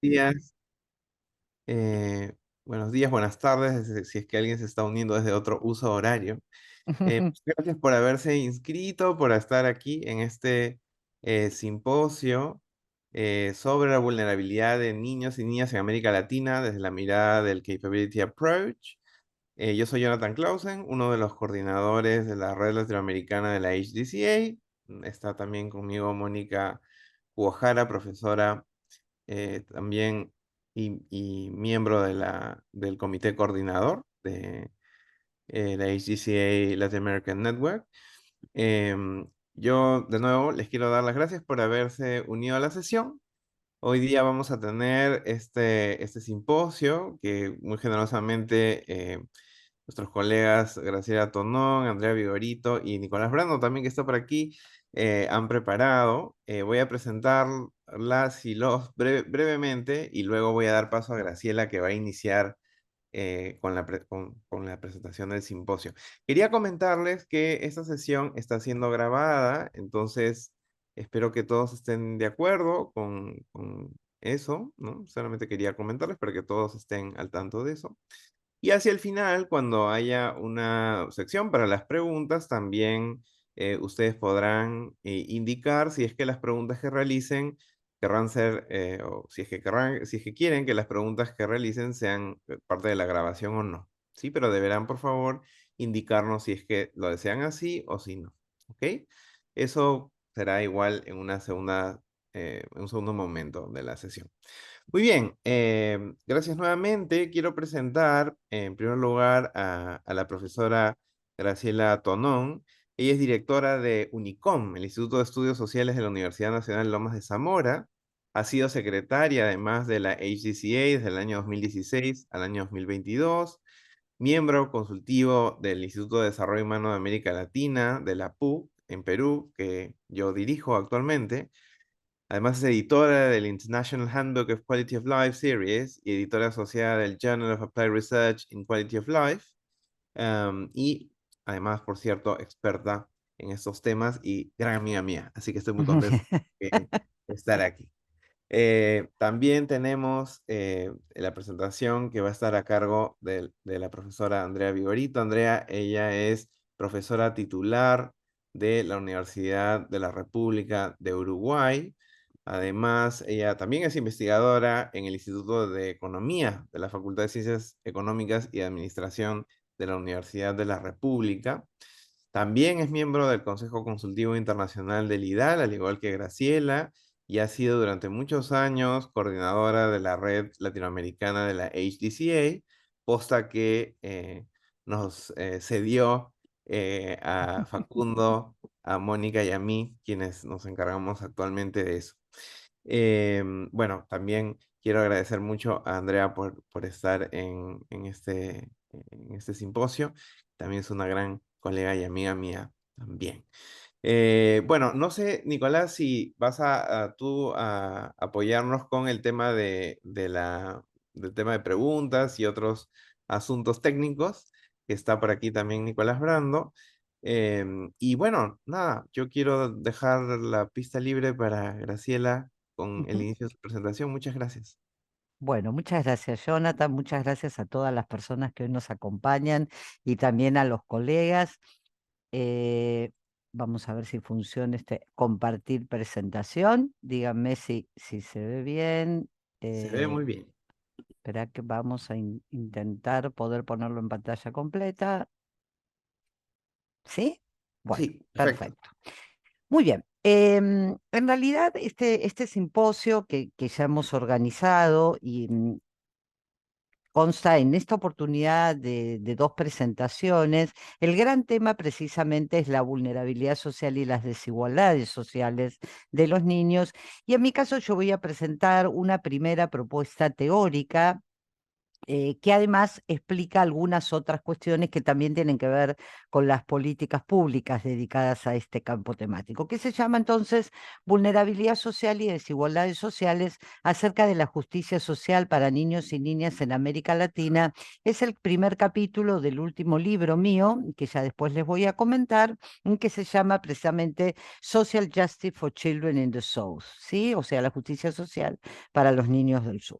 días, eh, buenos días, buenas tardes, si es que alguien se está uniendo desde otro uso horario. Gracias por haberse inscrito, por estar aquí en este simposio sobre la vulnerabilidad de niños y niñas en América Latina desde la mirada del Capability Approach. Yo soy Jonathan Clausen, uno de los coordinadores de la red latinoamericana de la HDCA. Está también conmigo Mónica Guajara, profesora también y miembro del comité coordinador de la HGCA Latin American Network. Yo de nuevo les quiero dar las gracias por haberse unido a la sesión. Hoy día vamos a tener este simposio que muy generosamente nuestros colegas Graciela Tonón, Andrea Vigorito y Nicolás Brando, también que está por aquí, han preparado. Voy a presentarlas y los brevemente y luego voy a dar paso a Graciela que va a iniciar con la presentación del simposio. Quería comentarles que esta sesión está siendo grabada, entonces espero que todos estén de acuerdo con eso, ¿no? Solamente quería comentarles para que todos estén al tanto de eso. Y hacia el final, cuando haya una sección para las preguntas, también ustedes podrán indicar si es que las preguntas que realicen querrán ser, o si es que quieren que las preguntas que realicen sean parte de la grabación o no. Sí, pero deberán, por favor, indicarnos si es que lo desean así o si no. ¿Ok? Eso será igual en un segundo momento de la sesión. Muy bien, gracias nuevamente. Quiero presentar en primer lugar a la profesora Graciela Tonón. Ella es directora de UNICOM, el Instituto de Estudios Sociales de la Universidad Nacional Lomas de Zamora. Ha sido secretaria además de la HDCA desde el año 2016 al año 2022, miembro consultivo del Instituto de Desarrollo Humano de América Latina, de la PUC, en Perú, que yo dirijo actualmente. Además es editora del International Handbook of Quality of Life Series y editora asociada del Journal of Applied Research in Quality of Life. Y además, por cierto, experta en estos temas y gran amiga mía. Así que estoy muy contento de estar aquí. También tenemos la presentación que va a estar a cargo de la profesora Andrea Vigorito. Andrea, ella es profesora titular de la Universidad de la República de Uruguay. Además, ella también es investigadora en el Instituto de Economía de la Facultad de Ciencias Económicas y Administración de la Universidad de la República. También es miembro del Consejo Consultivo Internacional del IDAL, al igual que Graciela, y ha sido durante muchos años coordinadora de la red latinoamericana de la HDCA, posta que nos cedió a Facundo, a Mónica y a mí, quienes nos encargamos actualmente de eso. Bueno, también quiero agradecer mucho a Andrea por estar en este simposio. También es una gran colega y amiga mía también. Bueno, no sé, Nicolás, si vas tú a apoyarnos con el tema del tema de preguntas y otros asuntos técnicos, que está por aquí también Nicolás Brando. Y bueno, nada, yo quiero dejar la pista libre para Graciela con el Ujú. inicio de su presentación. Muchas gracias. Bueno, muchas gracias, Jonathan. Muchas gracias a todas las personas que hoy nos acompañan y también a los colegas. Eh, Vamos a ver si funciona este compartir presentación. Díganme si se ve bien. Se ve Eh, muy bien. Espera que vamos a intentar poder ponerlo en pantalla completa. ¿Sí? Bueno, Sí, perfecto. perfecto. Muy bien. En realidad, este simposio que ya hemos organizado y consta en esta oportunidad de dos presentaciones. El gran tema precisamente es la vulnerabilidad social y las desigualdades sociales de los niños. Y en mi caso yo voy a presentar una primera propuesta teórica que además explica algunas otras cuestiones que también tienen que ver con las políticas públicas dedicadas a este campo temático, que se llama entonces Vulnerabilidad Social y Desigualdades Sociales acerca de la justicia social para niños y niñas en América Latina. Es el primer capítulo del último libro mío, que ya después les voy a comentar, que se llama precisamente Social Justice for Children in the South, ¿sí? O sea, la justicia social para los niños del sur.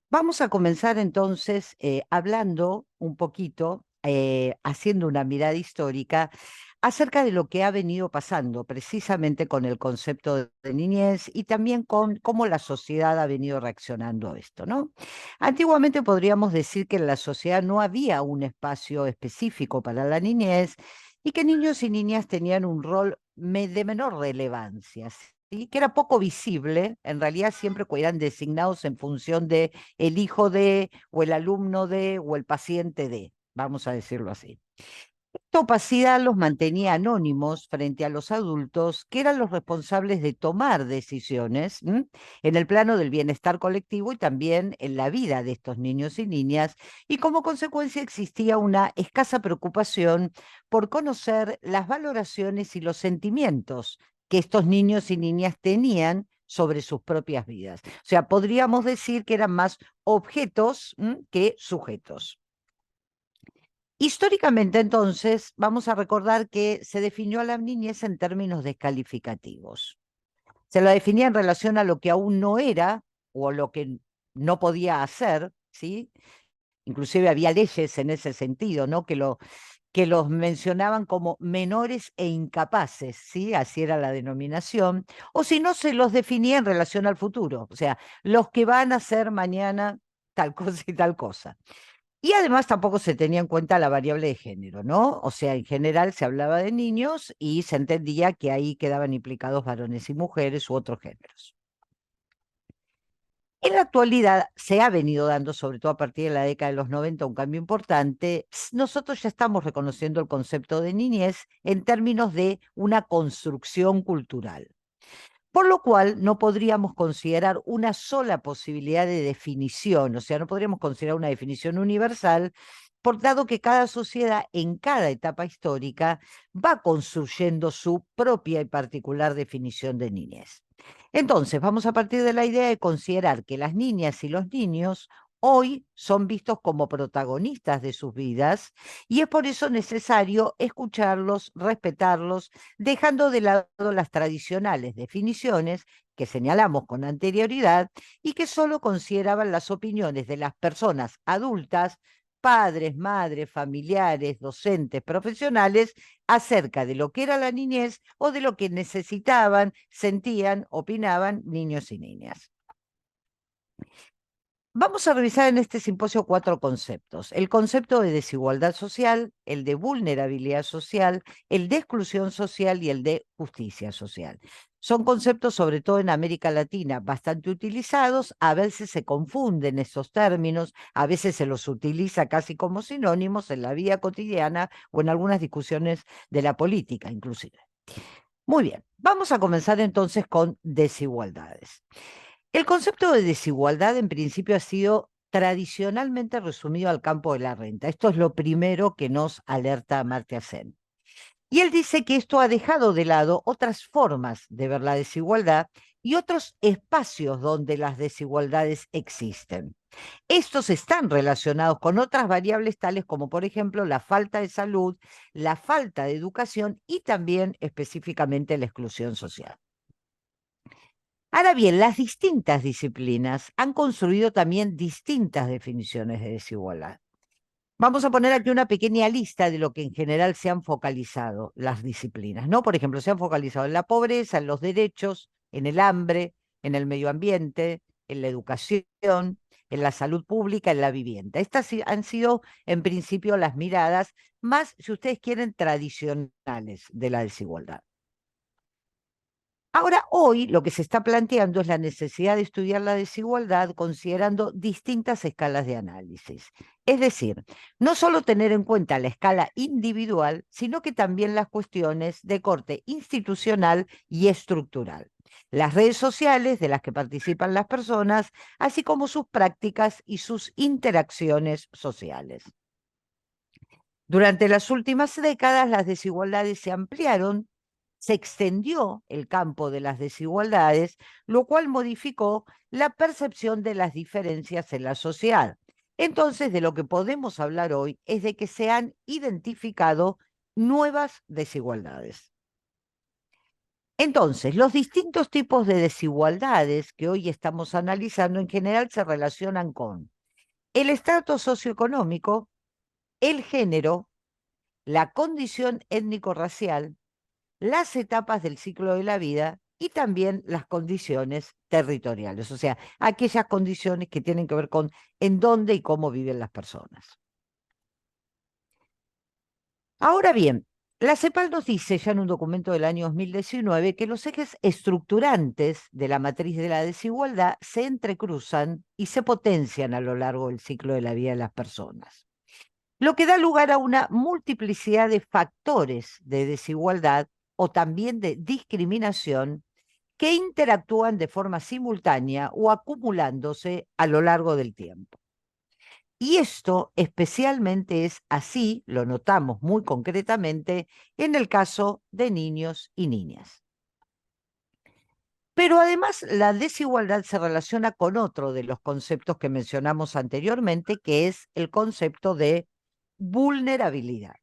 Vamos a comenzar entonces hablando un poquito, haciendo una mirada histórica acerca de lo que ha venido pasando precisamente con el concepto de niñez y también con cómo la sociedad ha venido reaccionando a esto, ¿no? Antiguamente podríamos decir que en la sociedad no había un espacio específico para la niñez y que niños y niñas tenían un rol de menor relevancia, ¿sí? Que era poco visible, en realidad siempre eran designados en función de el hijo de, o el alumno de, o el paciente de, vamos a decirlo así. Esta opacidad los mantenía anónimos frente a los adultos, que eran los responsables de tomar decisiones en el plano del bienestar colectivo y también en la vida de estos niños y niñas, y como consecuencia existía una escasa preocupación por conocer las valoraciones y los sentimientos que estos niños y niñas tenían sobre sus propias vidas. O sea, podríamos decir que eran más objetos que sujetos. Históricamente, entonces, vamos a recordar que se definió a la niñez en términos descalificativos. Se la definía en relación a lo que aún no era o lo que no podía hacer, ¿sí? Inclusive había leyes en ese sentido, ¿no? Que los mencionaban como menores e incapaces, ¿sí? Así era la denominación. O si no, se los definía en relación al futuro, o sea, los que van a hacer mañana tal cosa y tal cosa. Y además tampoco se tenía en cuenta la variable de género, ¿no? O sea, en general se hablaba de niños y se entendía que ahí quedaban implicados varones y mujeres u otros géneros. En la actualidad se ha venido dando, sobre todo a partir de la década de los 90, un cambio importante. Nosotros ya estamos reconociendo el concepto de niñez en términos de una construcción cultural. Por lo cual no podríamos considerar una sola posibilidad de definición, o sea, no podríamos considerar una definición universal, por dado que cada sociedad en cada etapa histórica va construyendo su propia y particular definición de niñez. Entonces, vamos a partir de la idea de considerar que las niñas y los niños hoy son vistos como protagonistas de sus vidas y es por eso necesario escucharlos, respetarlos, dejando de lado las tradicionales definiciones que señalamos con anterioridad y que solo consideraban las opiniones de las personas adultas, padres, madres, familiares, docentes, profesionales, acerca de lo que era la niñez o de lo que necesitaban, sentían, opinaban niños y niñas. Vamos a revisar en este simposio 4 conceptos: el concepto de desigualdad social, el de vulnerabilidad social, el de exclusión social y el de justicia social. Son conceptos, sobre todo en América Latina, bastante utilizados. A veces se confunden esos términos, a veces se los utiliza casi como sinónimos en la vida cotidiana o en algunas discusiones de la política, inclusive. Muy bien, vamos a comenzar entonces con desigualdades. El concepto de desigualdad en principio ha sido tradicionalmente resumido al campo de la renta. Esto es lo primero que nos alerta Amartya Sen. Y él dice que esto ha dejado de lado otras formas de ver la desigualdad y otros espacios donde las desigualdades existen. Estos están relacionados con otras variables tales como, por ejemplo, la falta de salud, la falta de educación y también específicamente la exclusión social. Ahora bien, las distintas disciplinas han construido también distintas definiciones de desigualdad. Vamos a poner aquí una pequeña lista de lo que en general se han focalizado las disciplinas, ¿no? Por ejemplo, se han focalizado en la pobreza, en los derechos, en el hambre, en el medio ambiente, en la educación, en la salud pública, en la vivienda. Estas han sido, en principio, las miradas más, si ustedes quieren, tradicionales de la desigualdad. Ahora, hoy lo que se está planteando es la necesidad de estudiar la desigualdad considerando distintas escalas de análisis. Es decir, no solo tener en cuenta la escala individual, sino que también las cuestiones de corte institucional y estructural. las redes sociales de las que participan las personas, así como sus prácticas y sus interacciones sociales. Durante las últimas décadas, las desigualdades se ampliaron, se extendió el campo de las desigualdades, lo cual modificó la percepción de las diferencias en la sociedad. Entonces, de lo que podemos hablar hoy es de que se han identificado nuevas desigualdades. Entonces, los distintos tipos de desigualdades que hoy estamos analizando en general se relacionan con el estrato socioeconómico, el género, la condición étnico-racial, las etapas del ciclo de la vida y también las condiciones territoriales, o sea, aquellas condiciones que tienen que ver con en dónde y cómo viven las personas. Ahora bien, la CEPAL nos dice ya en un documento del año 2019 que los ejes estructurantes de la matriz de la desigualdad se entrecruzan y se potencian a lo largo del ciclo de la vida de las personas, lo que da lugar a una multiplicidad de factores de desigualdad o también de discriminación que interactúan de forma simultánea o acumulándose a lo largo del tiempo. Y esto especialmente es así, lo notamos muy concretamente, en el caso de niños y niñas. Pero además la desigualdad se relaciona con otro de los conceptos que mencionamos anteriormente, que es el concepto de vulnerabilidad.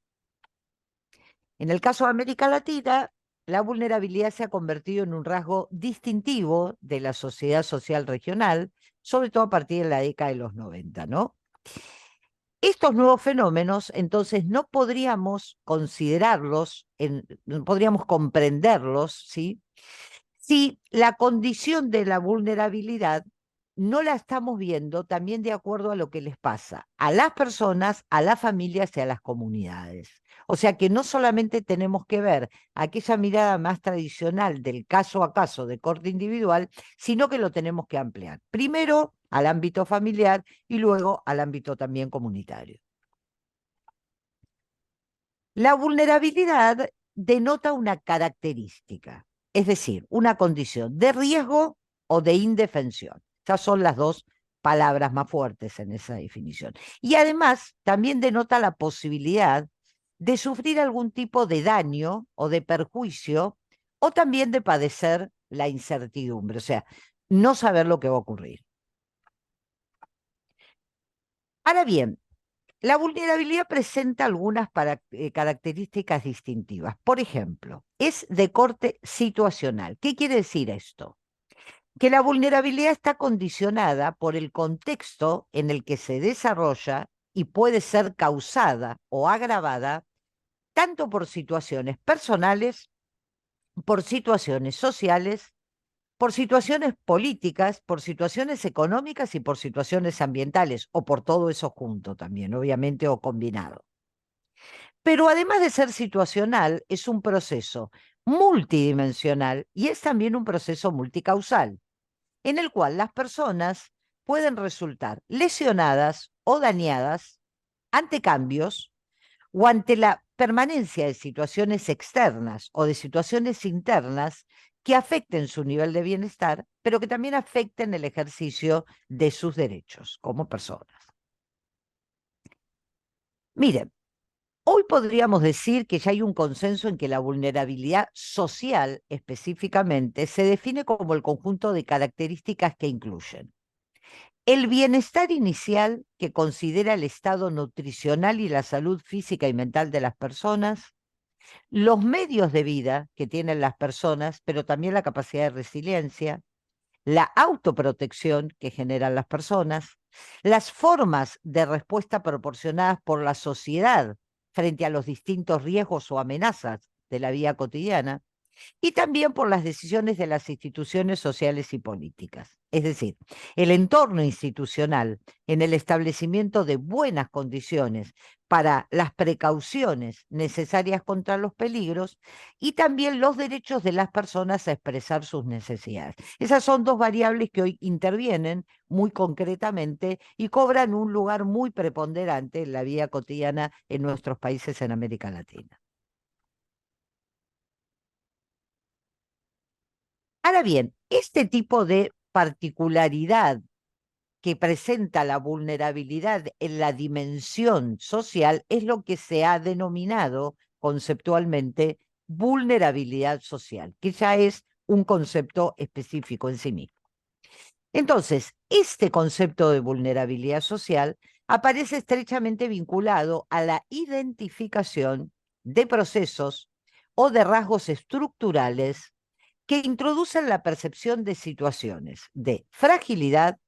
En el caso de América Latina, la vulnerabilidad se ha convertido en un rasgo distintivo de la sociedad social regional, sobre todo a partir de la década de los 90, ¿no? Estos nuevos fenómenos, entonces, no podríamos considerarlos, no podríamos comprenderlos, ¿sí? Si la condición de la vulnerabilidad no la estamos viendo también de acuerdo a lo que les pasa a las personas, a las familias y a las comunidades. O sea que no solamente tenemos que ver aquella mirada más tradicional del caso a caso de corte individual, sino que lo tenemos que ampliar. Primero al ámbito familiar y luego al ámbito también comunitario. La vulnerabilidad denota una característica, es decir, una condición de riesgo o de indefensión. Estas son las dos palabras más fuertes en esa definición. Y además también denota la posibilidad de sufrir algún tipo de daño o de perjuicio o también de padecer la incertidumbre, o sea, no saber lo que va a ocurrir. Ahora bien, la vulnerabilidad presenta algunas características distintivas. Por ejemplo, es de corte situacional. ¿Qué quiere decir esto? Que la vulnerabilidad está condicionada por el contexto en el que se desarrolla y puede ser causada o agravada tanto por situaciones personales, por situaciones sociales, por situaciones políticas, por situaciones económicas y por situaciones ambientales, o por todo eso junto también, obviamente, o combinado. Pero además de ser situacional, es un proceso multidimensional y es también un proceso multicausal, en el cual las personas pueden resultar lesionadas o dañadas ante cambios o ante la permanencia de situaciones externas o de situaciones internas que afecten su nivel de bienestar, pero que también afecten el ejercicio de sus derechos como personas. Miren, hoy podríamos decir que ya hay un consenso en que la vulnerabilidad social específicamente se define como el conjunto de características que incluyen el bienestar inicial que considera el estado nutricional y la salud física y mental de las personas, los medios de vida que tienen las personas, pero también la capacidad de resiliencia, la autoprotección que generan las personas, las formas de respuesta proporcionadas por la sociedad frente a los distintos riesgos o amenazas de la vida cotidiana, y también por las decisiones de las instituciones sociales y políticas. Es decir, el entorno institucional en el establecimiento de buenas condiciones para las precauciones necesarias contra los peligros y también los derechos de las personas a expresar sus necesidades. Esas son dos variables que hoy intervienen muy concretamente y cobran un lugar muy preponderante en la vida cotidiana en nuestros países en América Latina. Ahora bien, este tipo de particularidad que presenta la vulnerabilidad en la dimensión social es lo que se ha denominado conceptualmente vulnerabilidad social, que ya es un concepto específico en sí mismo. Entonces, este concepto de vulnerabilidad social aparece estrechamente vinculado a la identificación de procesos o de rasgos estructurales que introducen la percepción de situaciones de fragilidad,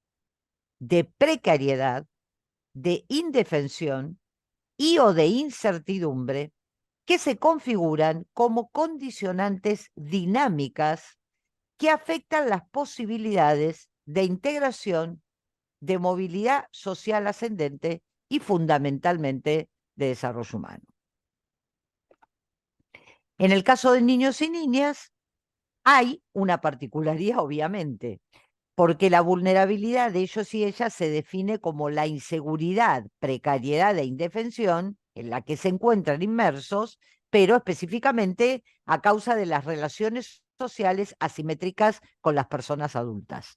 de precariedad, de indefensión y o de incertidumbre que se configuran como condicionantes dinámicas que afectan las posibilidades de integración, de movilidad social ascendente y fundamentalmente de desarrollo humano. En el caso de niños y niñas, hay una particularidad, obviamente, porque la vulnerabilidad de ellos y ellas se define como la inseguridad, precariedad e indefensión en la que se encuentran inmersos, pero específicamente a causa de las relaciones sociales asimétricas con las personas adultas.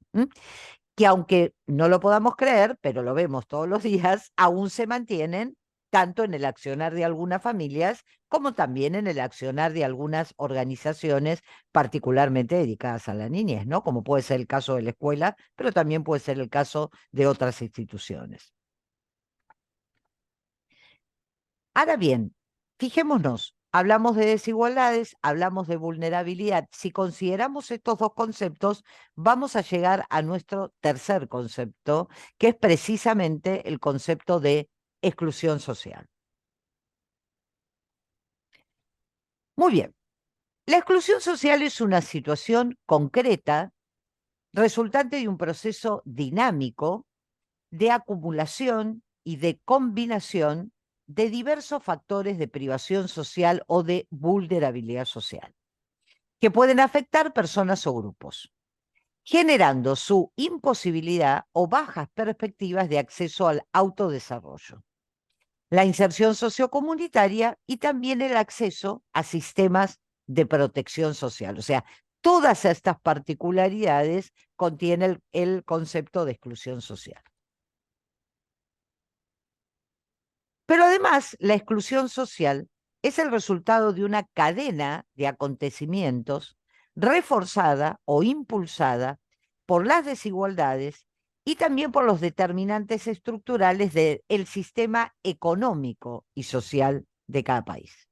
Que aunque no lo podamos creer, pero lo vemos todos los días, aún se mantienen tanto en el accionar de algunas familias como también en el accionar de algunas organizaciones particularmente dedicadas a la niñez, ¿no? Como puede ser el caso de la escuela, pero también puede ser el caso de otras instituciones. Ahora bien, fijémonos, hablamos de desigualdades, hablamos de vulnerabilidad. Si consideramos estos dos conceptos, vamos a llegar a nuestro tercer concepto, que es precisamente el concepto de exclusión social. Muy bien, la exclusión social es una situación concreta resultante de un proceso dinámico de acumulación y de combinación de diversos factores de privación social o de vulnerabilidad social, que pueden afectar personas o grupos, generando su imposibilidad o bajas perspectivas de acceso al autodesarrollo, la inserción sociocomunitaria y también el acceso a sistemas de protección social. O sea, todas estas particularidades contienen el concepto de exclusión social. Pero además, la exclusión social es el resultado de una cadena de acontecimientos reforzada o impulsada por las desigualdades y también por los determinantes estructurales del sistema económico y social de cada país.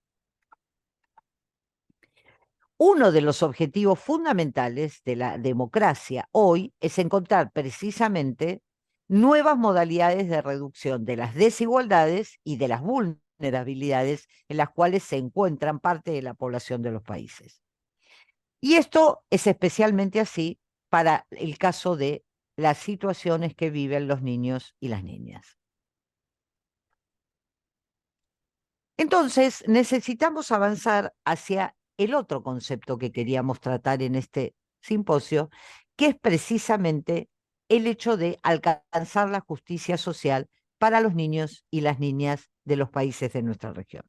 Uno de los objetivos fundamentales de la democracia hoy es encontrar precisamente nuevas modalidades de reducción de las desigualdades y de las vulnerabilidades en las cuales se encuentran parte de la población de los países. Y esto es especialmente así para el caso de las situaciones que viven los niños y las niñas. Entonces, necesitamos avanzar hacia el otro concepto que queríamos tratar en este simposio, que es precisamente el hecho de alcanzar la justicia social para los niños y las niñas de los países de nuestra región.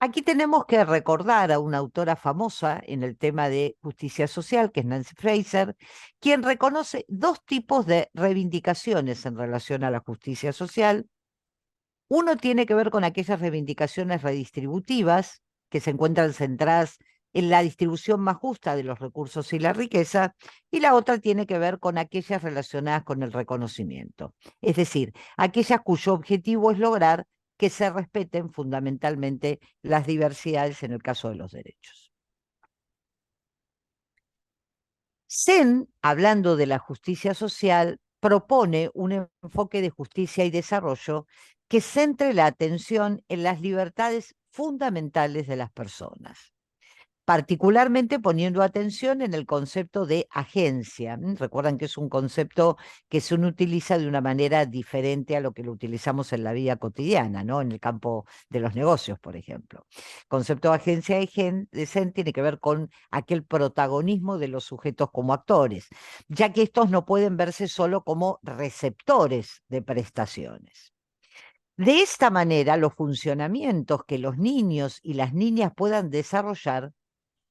Aquí tenemos que recordar a una autora famosa en el tema de justicia social, que es Nancy Fraser, quien reconoce dos tipos de reivindicaciones en relación a la justicia social. Uno tiene que ver con aquellas reivindicaciones redistributivas que se encuentran centradas en la distribución más justa de los recursos y la riqueza, y la otra tiene que ver con aquellas relacionadas con el reconocimiento, es decir, aquellas cuyo objetivo es lograr que se respeten fundamentalmente las diversidades en el caso de los derechos. Sen, hablando de la justicia social, propone un enfoque de justicia y desarrollo que centre la atención en las libertades fundamentales de las personas, particularmente poniendo atención en el concepto de agencia. Recuerdan que es un concepto que se utiliza de una manera diferente a lo que lo utilizamos en la vida cotidiana, ¿no? En el campo de los negocios, por ejemplo. El concepto de agencia de Sen tiene que ver con aquel protagonismo de los sujetos como actores, ya que estos no pueden verse solo como receptores de prestaciones. De esta manera, los funcionamientos que los niños y las niñas puedan desarrollar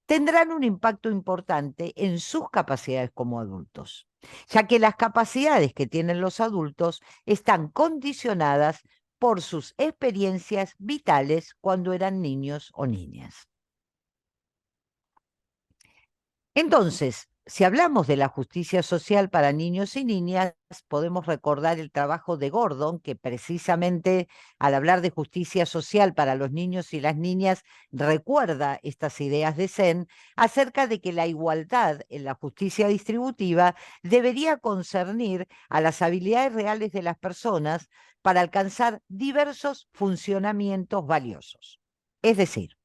tendrán un impacto importante en sus capacidades como adultos, ya que las capacidades que tienen los adultos están condicionadas por sus experiencias vitales cuando eran niños o niñas. Entonces, si hablamos de la justicia social para niños y niñas, podemos recordar el trabajo de Gordon, que precisamente al hablar de justicia social para los niños y las niñas, recuerda estas ideas de Zen acerca de que la igualdad en la justicia distributiva debería concernir a las habilidades reales de las personas para alcanzar diversos funcionamientos valiosos. Es decir,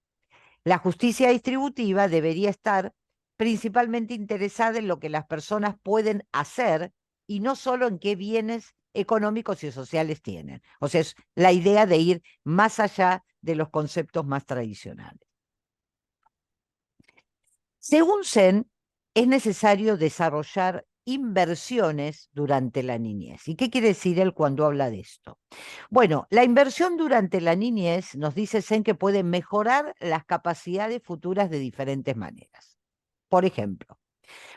la justicia distributiva debería estar principalmente interesada en lo que las personas pueden hacer y no solo en qué bienes económicos y sociales tienen. O sea, es la idea de ir más allá de los conceptos más tradicionales. Según Zen, es necesario desarrollar inversiones durante la niñez. ¿Y qué quiere decir él cuando habla de esto? Bueno, la inversión durante la niñez, nos dice Zen, que puede mejorar las capacidades futuras de diferentes maneras. Por ejemplo,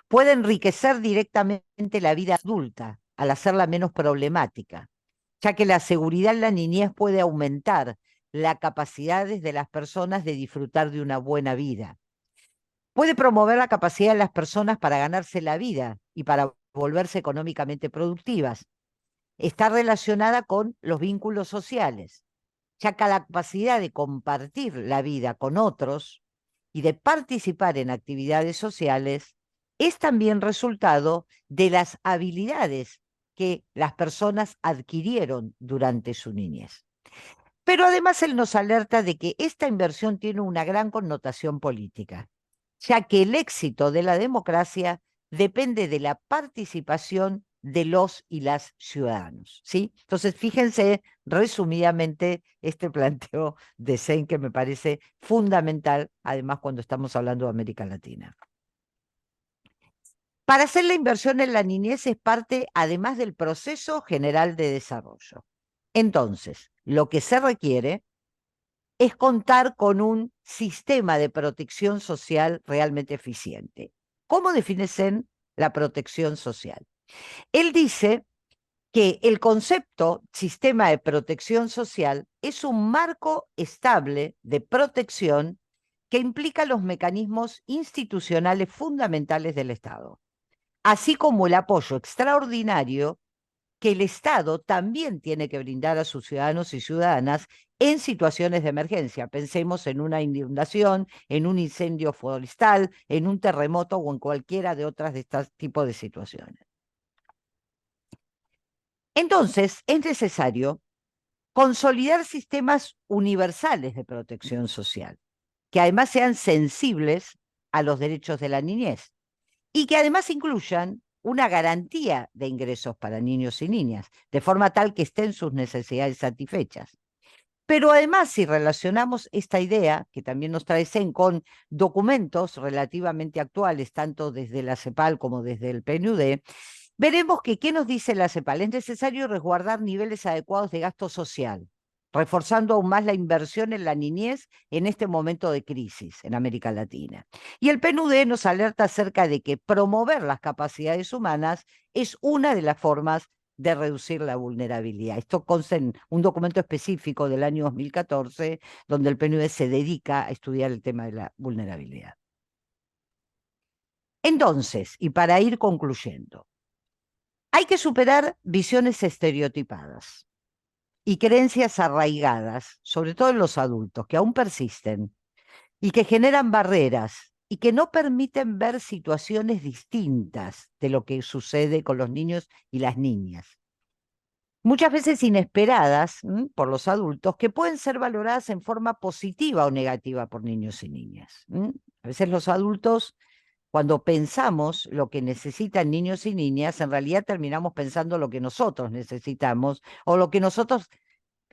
puede enriquecer directamente la vida adulta al hacerla menos problemática, ya que la seguridad en la niñez puede aumentar las capacidades de las personas de disfrutar de una buena vida. Puede promover la capacidad de las personas para ganarse la vida y para volverse económicamente productivas. Está relacionada con los vínculos sociales, ya que la capacidad de compartir la vida con otros y de participar en actividades sociales es también resultado de las habilidades que las personas adquirieron durante su niñez. Pero además él nos alerta de que esta inversión tiene una gran connotación política, ya que el éxito de la democracia depende de la participación de los y las ciudadanos, ¿sí? Entonces, fíjense resumidamente este planteo de Zen que me parece fundamental, además cuando estamos hablando de América Latina. Para hacer la inversión en la niñez es parte, además del proceso general de desarrollo. Entonces, lo que se requiere es contar con un sistema de protección social realmente eficiente. ¿Cómo define Zen la protección social? Él dice que el concepto sistema de protección social es un marco estable de protección que implica los mecanismos institucionales fundamentales del Estado, así como el apoyo extraordinario que el Estado también tiene que brindar a sus ciudadanos y ciudadanas en situaciones de emergencia. Pensemos en una inundación, en un incendio forestal, en un terremoto o en cualquiera de otras de estos tipos de situaciones. Entonces, es necesario consolidar sistemas universales de protección social, que además sean sensibles a los derechos de la niñez y que además incluyan una garantía de ingresos para niños y niñas, de forma tal que estén sus necesidades satisfechas. Pero además, si relacionamos esta idea, que también nos trae Zen, con documentos relativamente actuales, tanto desde la CEPAL como desde el PNUD, veremos que, ¿qué nos dice la CEPAL? Es necesario resguardar niveles adecuados de gasto social, reforzando aún más la inversión en la niñez en este momento de crisis en América Latina. Y el PNUD nos alerta acerca de que promover las capacidades humanas es una de las formas de reducir la vulnerabilidad. Esto consta en un documento específico del año 2014, donde el PNUD se dedica a estudiar el tema de la vulnerabilidad. Entonces, y para ir concluyendo, hay que superar visiones estereotipadas y creencias arraigadas, sobre todo en los adultos, que aún persisten y que generan barreras y que no permiten ver situaciones distintas de lo que sucede con los niños y las niñas. Muchas veces inesperadas por los adultos, que pueden ser valoradas en forma positiva o negativa por niños y niñas. A veces los adultos, cuando pensamos lo que necesitan niños y niñas, en realidad terminamos pensando lo que nosotros necesitamos o lo que nosotros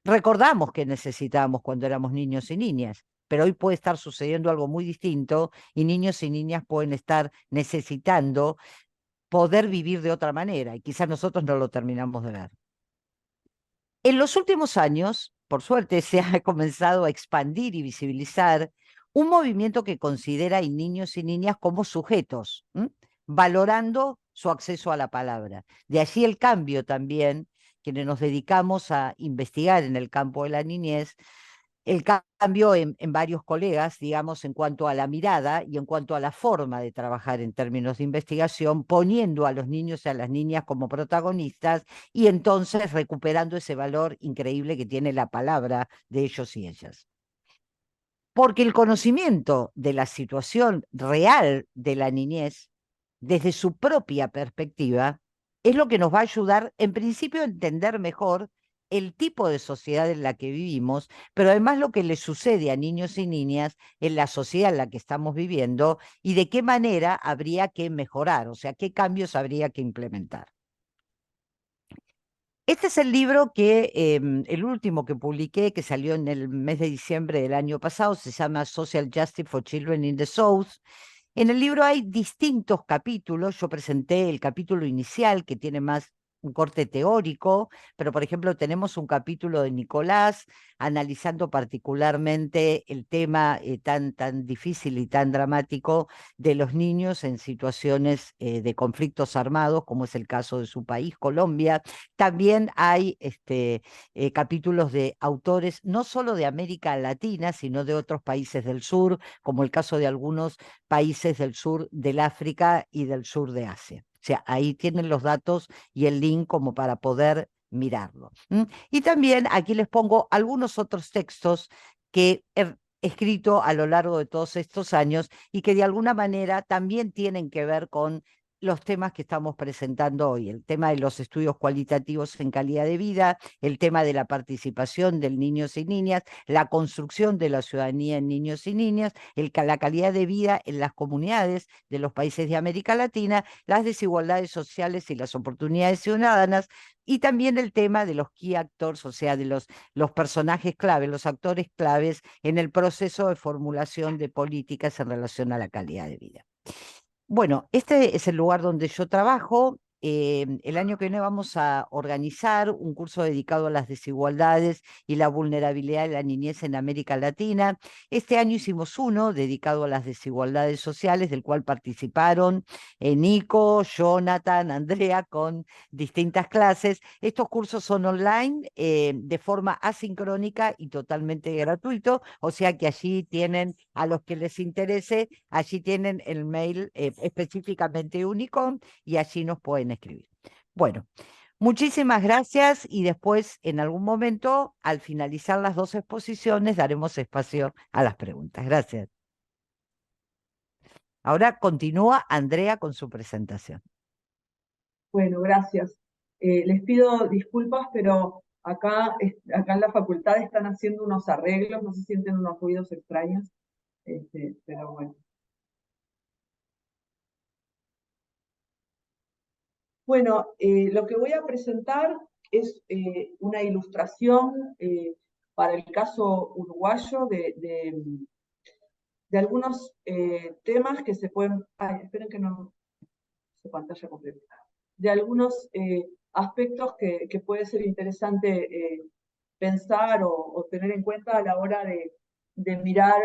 recordamos que necesitábamos cuando éramos niños y niñas. Pero hoy puede estar sucediendo algo muy distinto y niños y niñas pueden estar necesitando poder vivir de otra manera y quizás nosotros no lo terminamos de ver. En los últimos años, por suerte, se ha comenzado a expandir y visibilizar un movimiento que considera a niños y niñas como sujetos, valorando su acceso a la palabra. De allí el cambio también, quienes nos dedicamos a investigar en el campo de la niñez, el cambio en varios colegas, digamos, en cuanto a la mirada y en cuanto a la forma de trabajar en términos de investigación, poniendo a los niños y a las niñas como protagonistas y entonces recuperando ese valor increíble que tiene la palabra de ellos y ellas. Porque el conocimiento de la situación real de la niñez, desde su propia perspectiva, es lo que nos va a ayudar, en principio, a entender mejor el tipo de sociedad en la que vivimos, pero además lo que le sucede a niños y niñas en la sociedad en la que estamos viviendo y de qué manera habría que mejorar, o sea, qué cambios habría que implementar. Este es el libro que, el último que publiqué, que salió en el mes de diciembre del año pasado, se llama Social Justice for Children in the South. En el libro hay distintos capítulos. Yo presenté el capítulo inicial, que tiene más un corte teórico, pero por ejemplo tenemos un capítulo de Nicolás analizando particularmente el tema tan difícil y tan dramático de los niños en situaciones de conflictos armados, como es el caso de su país, Colombia. También hay capítulos de autores no solo de América Latina, sino de otros países del sur, como el caso de algunos países del sur del África y del sur de Asia. O sea, ahí tienen los datos y el link como para poder mirarlo. Y también aquí les pongo algunos otros textos que he escrito a lo largo de todos estos años y que de alguna manera también tienen que ver con los temas que estamos presentando hoy, el tema de los estudios cualitativos en calidad de vida, el tema de la participación de niños y niñas, la construcción de la ciudadanía en niños y niñas, la calidad de vida en las comunidades de los países de América Latina, las desigualdades sociales y las oportunidades ciudadanas, y también el tema de los key actors, o sea, de los personajes claves, los actores claves en el proceso de formulación de políticas en relación a la calidad de vida. Bueno, este es el lugar donde yo trabajo. El año que viene vamos a organizar un curso dedicado a las desigualdades y la vulnerabilidad de la niñez en América Latina. Este año hicimos uno dedicado a las desigualdades sociales, del cual participaron Nico, Jonathan, Andrea, con distintas clases. Estos cursos son online, de forma asincrónica y totalmente gratuito, o sea que allí tienen, a los que les interese, allí tienen el mail específicamente Unicom y allí nos pueden escribir. Bueno, muchísimas gracias y después, en algún momento, al finalizar las dos exposiciones, daremos espacio a las preguntas. Gracias. Ahora continúa Andrea con su presentación. Bueno, gracias. Les pido disculpas, pero acá en la facultad están haciendo unos arreglos, no se sienten unos ruidos extraños, pero bueno. Bueno, lo que voy a presentar es una ilustración para el caso uruguayo de algunos temas que se pueden... Ay, esperen que no se pantalla completa. De algunos aspectos que puede ser interesante pensar o tener en cuenta a la hora de mirar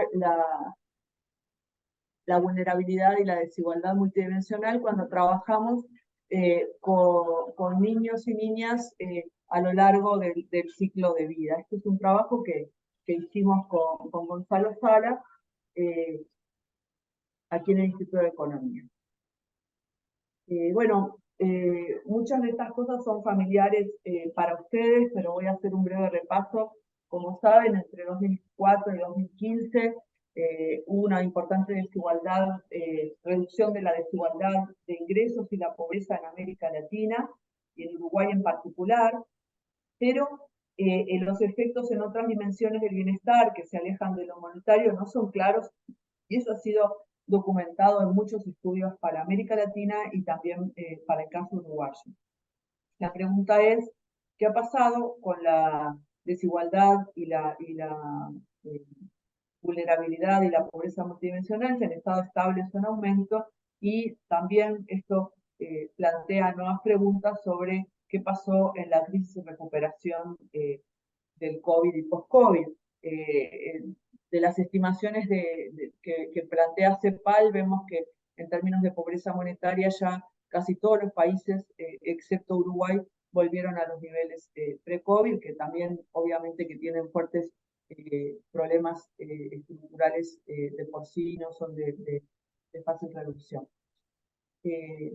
la vulnerabilidad y la desigualdad multidimensional cuando trabajamos con niños y niñas a lo largo del ciclo de vida. Este es un trabajo que hicimos con Gonzalo Sala aquí en el Instituto de Economía. Bueno, muchas de estas cosas son familiares para ustedes, pero voy a hacer un breve repaso. Como saben, entre 2004 y 2015 hubo una importante desigualdad, reducción de la desigualdad de ingresos y la pobreza en América Latina y en Uruguay en particular, pero los efectos en otras dimensiones del bienestar que se alejan de lo monetario no son claros y eso ha sido documentado en muchos estudios para América Latina y también para el caso uruguayo. La pregunta es, ¿qué ha pasado con la desigualdad y la vulnerabilidad y la pobreza multidimensional? ¿Se han estado estables o en aumento? Y también esto plantea nuevas preguntas sobre qué pasó en la crisis de recuperación del COVID y post-COVID. de las estimaciones que plantea CEPAL, vemos que en términos de pobreza monetaria ya casi todos los países, excepto Uruguay, volvieron a los niveles pre-COVID, que también obviamente que tienen fuertes problemas estructurales de por sí, no son de fácil reducción.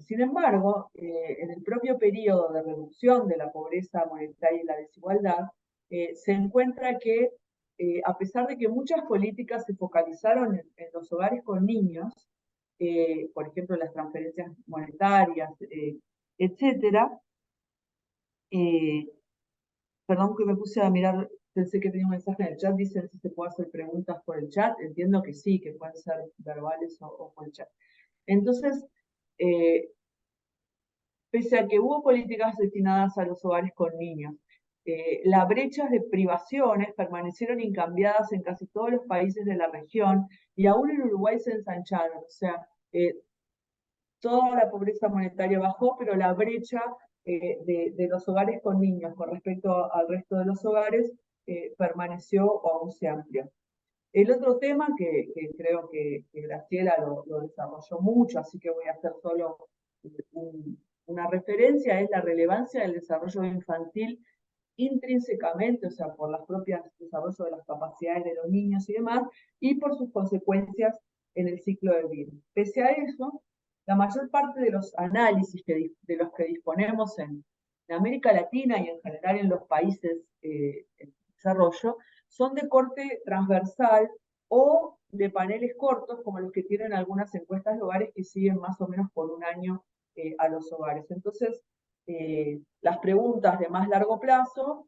Sin embargo, en el propio periodo de reducción de la pobreza monetaria y la desigualdad, se encuentra que, a pesar de que muchas políticas se focalizaron en los hogares con niños, por ejemplo, las transferencias monetarias, etcétera, perdón que me puse a mirar, pensé que tenía un mensaje en el chat, dicen si se puede hacer preguntas por el chat, entiendo que sí, que pueden ser verbales o por el chat. Entonces, pese a que hubo políticas destinadas a los hogares con niños, las brechas de privaciones permanecieron incambiadas en casi todos los países de la región y aún en Uruguay se ensancharon. O sea, toda la pobreza monetaria bajó, pero la brecha de los hogares con niños con respecto al resto de los hogares permaneció o aún se amplió. El otro tema que creo que Graciela lo desarrolló mucho, así que voy a hacer solo una referencia, es la relevancia del desarrollo infantil intrínsecamente, o sea, por los propios desarrollos de las capacidades de los niños y demás, y por sus consecuencias en el ciclo de vida. Pese a eso, la mayor parte de los análisis de los que disponemos en América Latina y en general en los países en desarrollo, son de corte transversal o de paneles cortos, como los que tienen algunas encuestas de hogares que siguen más o menos por un año a los hogares. Entonces, las preguntas de más largo plazo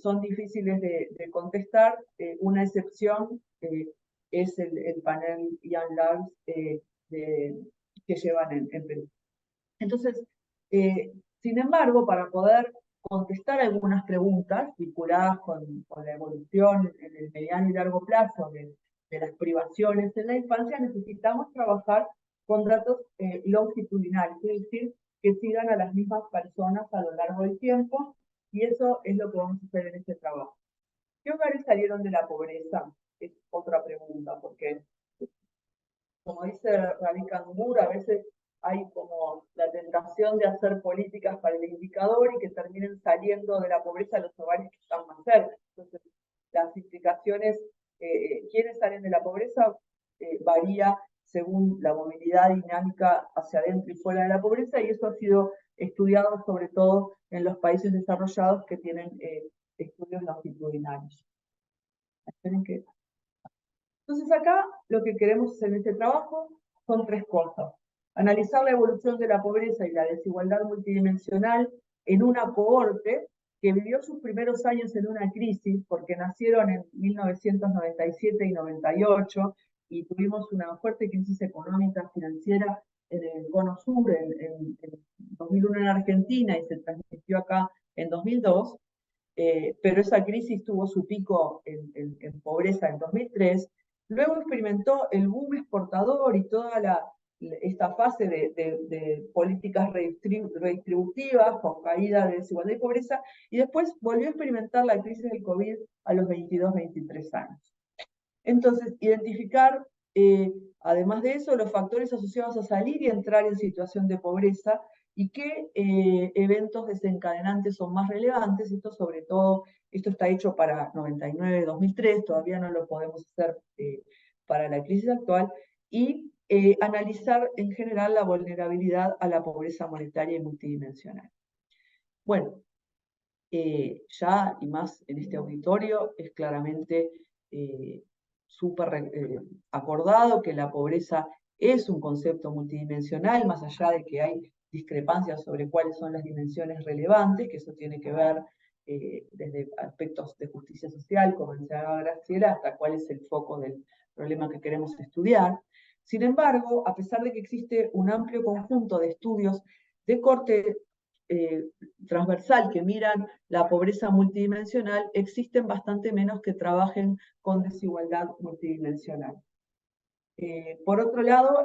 son difíciles de contestar. Una excepción es el panel Young Lives que llevan en Perú. Entonces, sin embargo, para poder contestar algunas preguntas vinculadas con la evolución en el mediano y largo plazo de las privaciones en la infancia, necesitamos trabajar con datos longitudinales, es decir, que sigan a las mismas personas a lo largo del tiempo, y eso es lo que vamos a hacer en este trabajo. ¿Qué hogares salieron de la pobreza? Es otra pregunta, porque, como dice Ravikant Kaur, a veces hay como la tentación de hacer políticas para el indicador y que terminen saliendo de la pobreza los hogares que están más cerca. Entonces, las implicaciones, quienes salen de la pobreza, varía según la movilidad dinámica hacia adentro y fuera de la pobreza, y eso ha sido estudiado sobre todo en los países desarrollados que tienen estudios longitudinales. Entonces acá lo que queremos hacer en este trabajo son tres cosas. Analizar la evolución de la pobreza y la desigualdad multidimensional en una cohorte que vivió sus primeros años en una crisis, porque nacieron en 1997 y 98, y tuvimos una fuerte crisis económica financiera en el Cono Sur en 2001 en Argentina y se transmitió acá en 2002, pero esa crisis tuvo su pico en pobreza en 2003. Luego experimentó el boom exportador y toda esta fase de políticas redistributivas con caída de desigualdad y pobreza, y después volvió a experimentar la crisis del COVID a los 22, 23 años. Entonces, identificar, además de eso, los factores asociados a salir y entrar en situación de pobreza y qué eventos desencadenantes son más relevantes. Esto sobre todo, esto está hecho para 99-2003, todavía no lo podemos hacer para la crisis actual, y analizar en general la vulnerabilidad a la pobreza monetaria y multidimensional. Bueno, ya y más en este auditorio es claramente súper acordado que la pobreza es un concepto multidimensional, más allá de que hay discrepancias sobre cuáles son las dimensiones relevantes, que eso tiene que ver desde aspectos de justicia social, como mencionaba Graciela, hasta cuál es el foco del problema que queremos estudiar. Sin embargo, a pesar de que existe un amplio conjunto de estudios de corte transversal que miran la pobreza multidimensional, existen bastante menos que trabajen con desigualdad multidimensional. Por otro lado,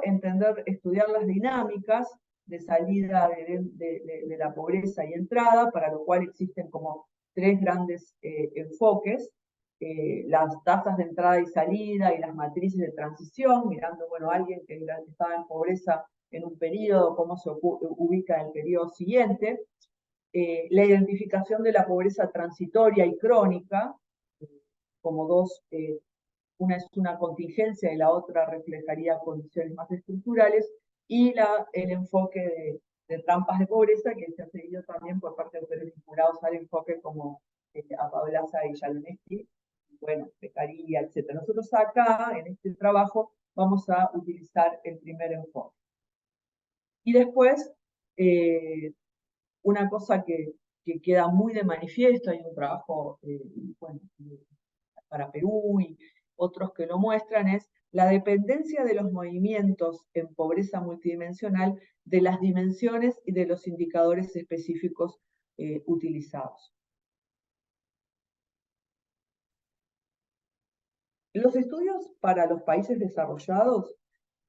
estudiar las dinámicas de salida de la pobreza y entrada, para lo cual existen como tres grandes enfoques. las tasas de entrada y salida y las matrices de transición, mirando, bueno, alguien que estaba en pobreza en un periodo, cómo se ubica en el periodo siguiente, la identificación de la pobreza transitoria y crónica, como dos, una es una contingencia y la otra reflejaría condiciones más estructurales, y el enfoque de trampas de pobreza, que se ha seguido también por parte de autores vinculados al enfoque como a Paolaza y Jaloneski, bueno, becaría, etc. Nosotros acá, en este trabajo, vamos a utilizar el primer enfoque. Y después, una cosa que queda muy de manifiesto, hay un trabajo bueno, para Perú y otros que lo muestran, es la dependencia de los movimientos en pobreza multidimensional de las dimensiones y de los indicadores específicos utilizados. Los estudios para los países desarrollados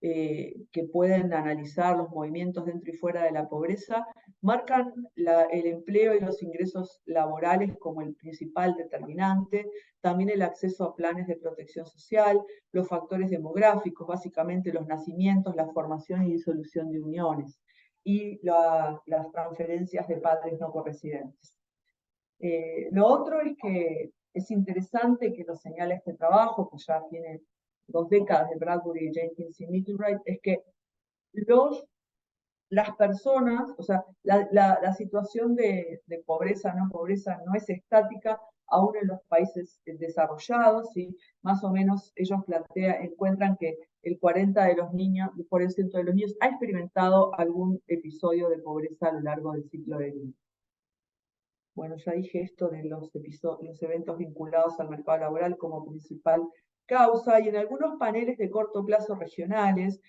que pueden analizar los movimientos dentro y fuera de la pobreza, marcan el empleo y los ingresos laborales como el principal determinante, también el acceso a planes de protección social, los factores demográficos, básicamente los nacimientos, la formación y disolución de uniones, y las transferencias de padres no corresidentes. Lo otro es que es interesante que lo señala este trabajo, que ya tiene 2 décadas de Bradbury, Jenkins y Mittelwright, es que las personas, o sea, la situación de pobreza no es estática, aún en los países desarrollados, ¿sí? Más o menos ellos encuentran que el 40% de los niños ha experimentado algún episodio de pobreza a lo largo del ciclo de vida. Bueno, ya dije esto de los eventos vinculados al mercado laboral como principal causa, y en algunos paneles de corto plazo regionales,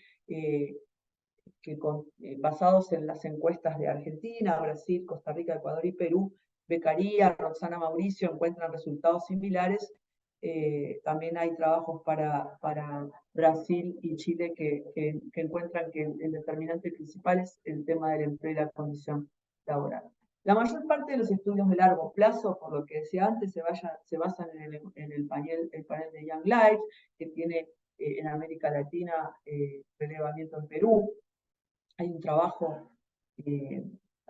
basados en las encuestas de Argentina, Brasil, Costa Rica, Ecuador y Perú, Beccaria, Roxana Mauricio encuentran resultados similares. También hay trabajos para Brasil y Chile que encuentran que el determinante principal es el tema del empleo y la condición laboral. La mayor parte de los estudios de largo plazo, por lo que decía antes, se basan en el panel de Young Life, que tiene en América Latina relevamiento en Perú. Hay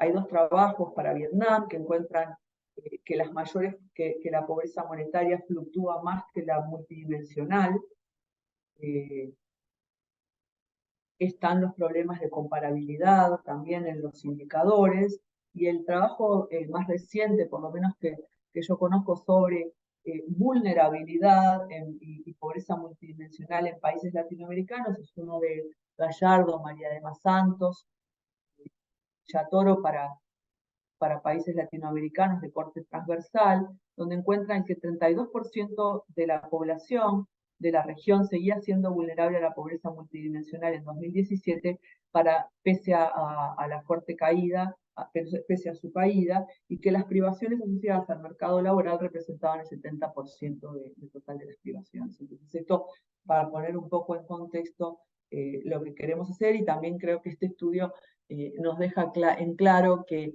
hay 2 trabajos para Vietnam que encuentran que la pobreza monetaria fluctúa más que la multidimensional. Están los problemas de comparabilidad también en los indicadores, y el trabajo más reciente, por lo menos que yo conozco, sobre vulnerabilidad y pobreza multidimensional en países latinoamericanos, es uno de Gallardo, María de Masantos, Yatoro para países latinoamericanos de corte transversal, donde encuentran que 32% de la población de la región seguía siendo vulnerable a la pobreza multidimensional en 2017, pese a la fuerte caída, pese a su caída, y que las privaciones asociadas al mercado laboral representaban el 70% del total de las privaciones. Entonces, esto para poner un poco en contexto lo que queremos hacer, y también creo que este estudio nos deja en claro que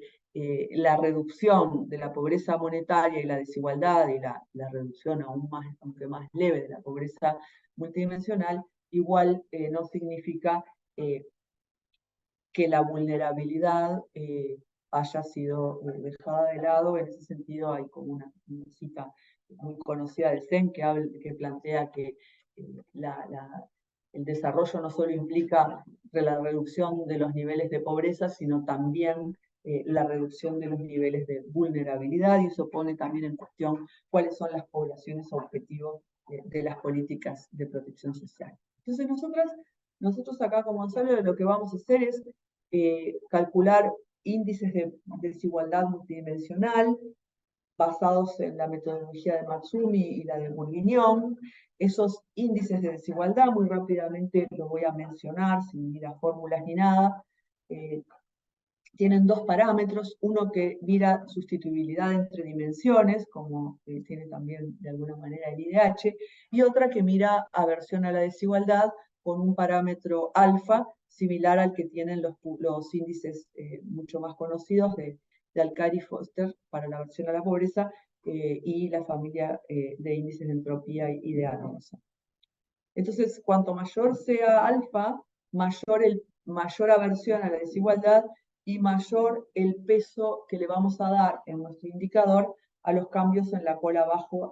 la reducción de la pobreza monetaria y la desigualdad y la reducción aún más, aunque más leve, de la pobreza multidimensional, igual no significa que la vulnerabilidad haya sido dejada de lado. En ese sentido hay como una cita muy conocida de Zen que plantea que el desarrollo no solo implica la reducción de los niveles de pobreza, sino también la reducción de los niveles de vulnerabilidad, y eso pone también en cuestión cuáles son las poblaciones objetivos de las políticas de protección social. Entonces nosotros acá como Gonzalo lo que vamos a hacer es calcular índices de desigualdad multidimensional basados en la metodología de Matsumi y la de Bourguignon. Esos índices de desigualdad, muy rápidamente lo voy a mencionar sin ir a fórmulas ni nada, tienen 2 parámetros, uno que mira sustituibilidad entre dimensiones, como tiene también de alguna manera el IDH, y otra que mira aversión a la desigualdad con un parámetro alfa, similar al que tienen los índices mucho más conocidos de Alcari y Foster para la aversión a la pobreza, y la familia de índices de entropía y de Alonso. Entonces, cuanto mayor sea alfa, mayor aversión a la desigualdad y mayor el peso que le vamos a dar en nuestro indicador a los cambios en la cola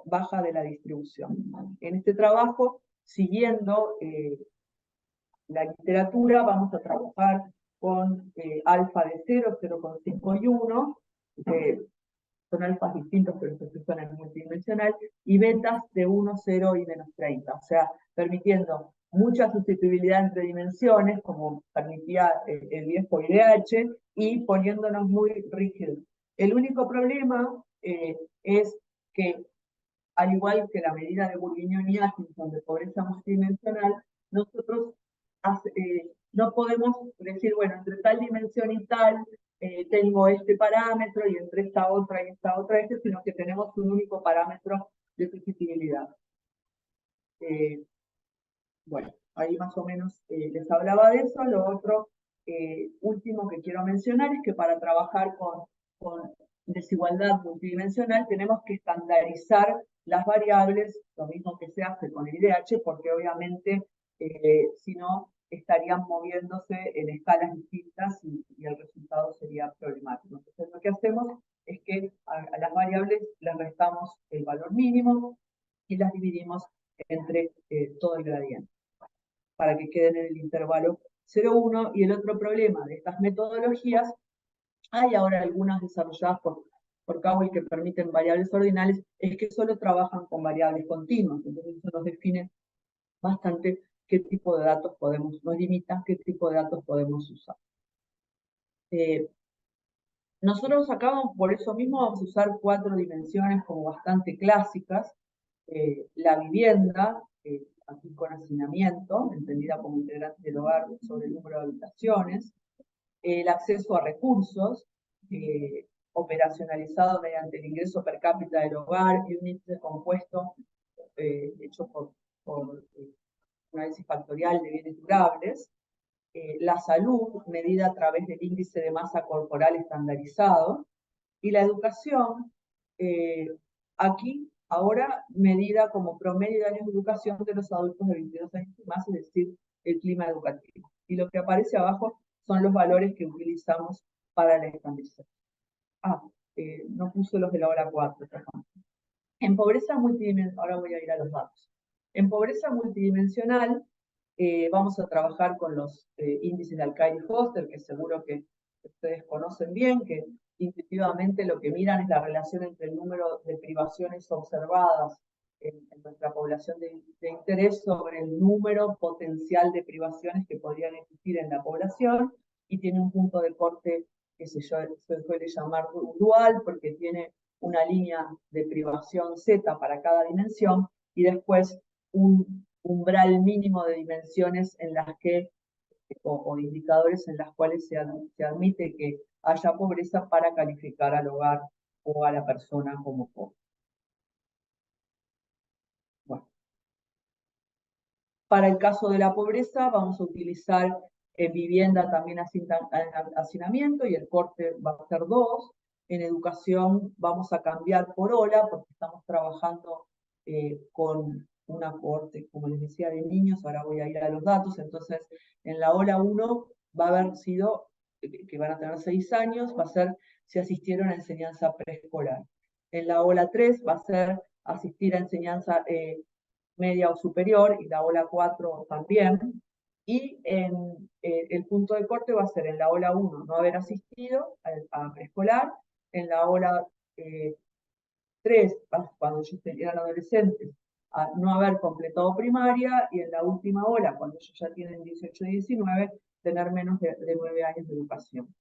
baja de la distribución. En este trabajo, siguiendo la literatura, vamos a trabajar con alfa de 0, 0,5 y 1, son alfas distintos pero se usan en el multidimensional, y betas de 1, 0 y menos 30, o sea, permitiendo mucha sustituibilidad entre dimensiones, como permitía el viejo IDH, y poniéndonos muy rígidos. El único problema es que, al igual que la medida de Bourguignon y Atkinson de pobreza multidimensional, nosotros no podemos decir, bueno, entre tal dimensión y tal, tengo este parámetro y entre esta otra y esta otra este, sino que tenemos un único parámetro de sustituibilidad. Bueno, ahí más o menos les hablaba de eso. Lo otro, último que quiero mencionar es que para trabajar con desigualdad multidimensional tenemos que estandarizar las variables, lo mismo que se hace con el IDH, porque obviamente si no estarían moviéndose en escalas distintas y el resultado sería problemático. Entonces lo que hacemos es que a las variables les restamos el valor mínimo y las dividimos entre todo el gradiente, para que queden en el intervalo 0,1. Y el otro problema de estas metodologías, hay ahora algunas desarrolladas por Cowell que permiten variables ordinales, es que solo trabajan con variables continuas, entonces eso nos define bastante qué tipo de datos podemos, nos limita qué tipo de datos podemos usar. Nosotros acá, por eso mismo, vamos a usar 4 dimensiones como bastante clásicas. La vivienda, aquí con hacinamiento, entendida como integrante del hogar sobre el número de habitaciones. El acceso a recursos, operacionalizado mediante el ingreso per cápita del hogar y un índice compuesto hecho por un análisis factorial de bienes durables. La salud, medida a través del índice de masa corporal estandarizado, y la educación, aquí, ahora, medida como promedio de años de educación de los adultos de 22 años y más, es decir, el clima educativo. Y lo que aparece abajo son los valores que utilizamos para la estandarización. No puse los de la hora 4, perdón. En pobreza multidimensional, ahora voy a ir a los datos. En pobreza multidimensional, vamos a trabajar con los índices de Alcaide y Foster, que seguro que ustedes conocen bien, que intuitivamente lo que miran es la relación entre el número de privaciones observadas en nuestra población de interés sobre el número potencial de privaciones que podrían existir en la población, y tiene un punto de corte que se suele llamar dual, porque tiene una línea de privación Z para cada dimensión, y después un umbral mínimo de dimensiones en las que, o indicadores en las cuales se admite que haya pobreza para calificar al hogar o a la persona como pobre. Bueno. Para el caso de la pobreza vamos a utilizar vivienda también hacinamiento, y el corte va a ser 2. En educación vamos a cambiar por ola porque estamos trabajando con una cohorte, como les decía, de niños. Ahora voy a ir a los datos. Entonces, en la ola 1 va a haber sido, que van a tener 6 años, va a ser si asistieron a enseñanza preescolar. En la ola 3 va a ser asistir a enseñanza media o superior, y la ola 4 también. Y el punto de corte va a ser en la ola 1 no haber asistido a preescolar, en la ola 3, cuando ellos eran adolescentes, a no haber completado primaria, y en la última ola, cuando ellos ya tienen 18 y 19, tener menos de 9 años de educación.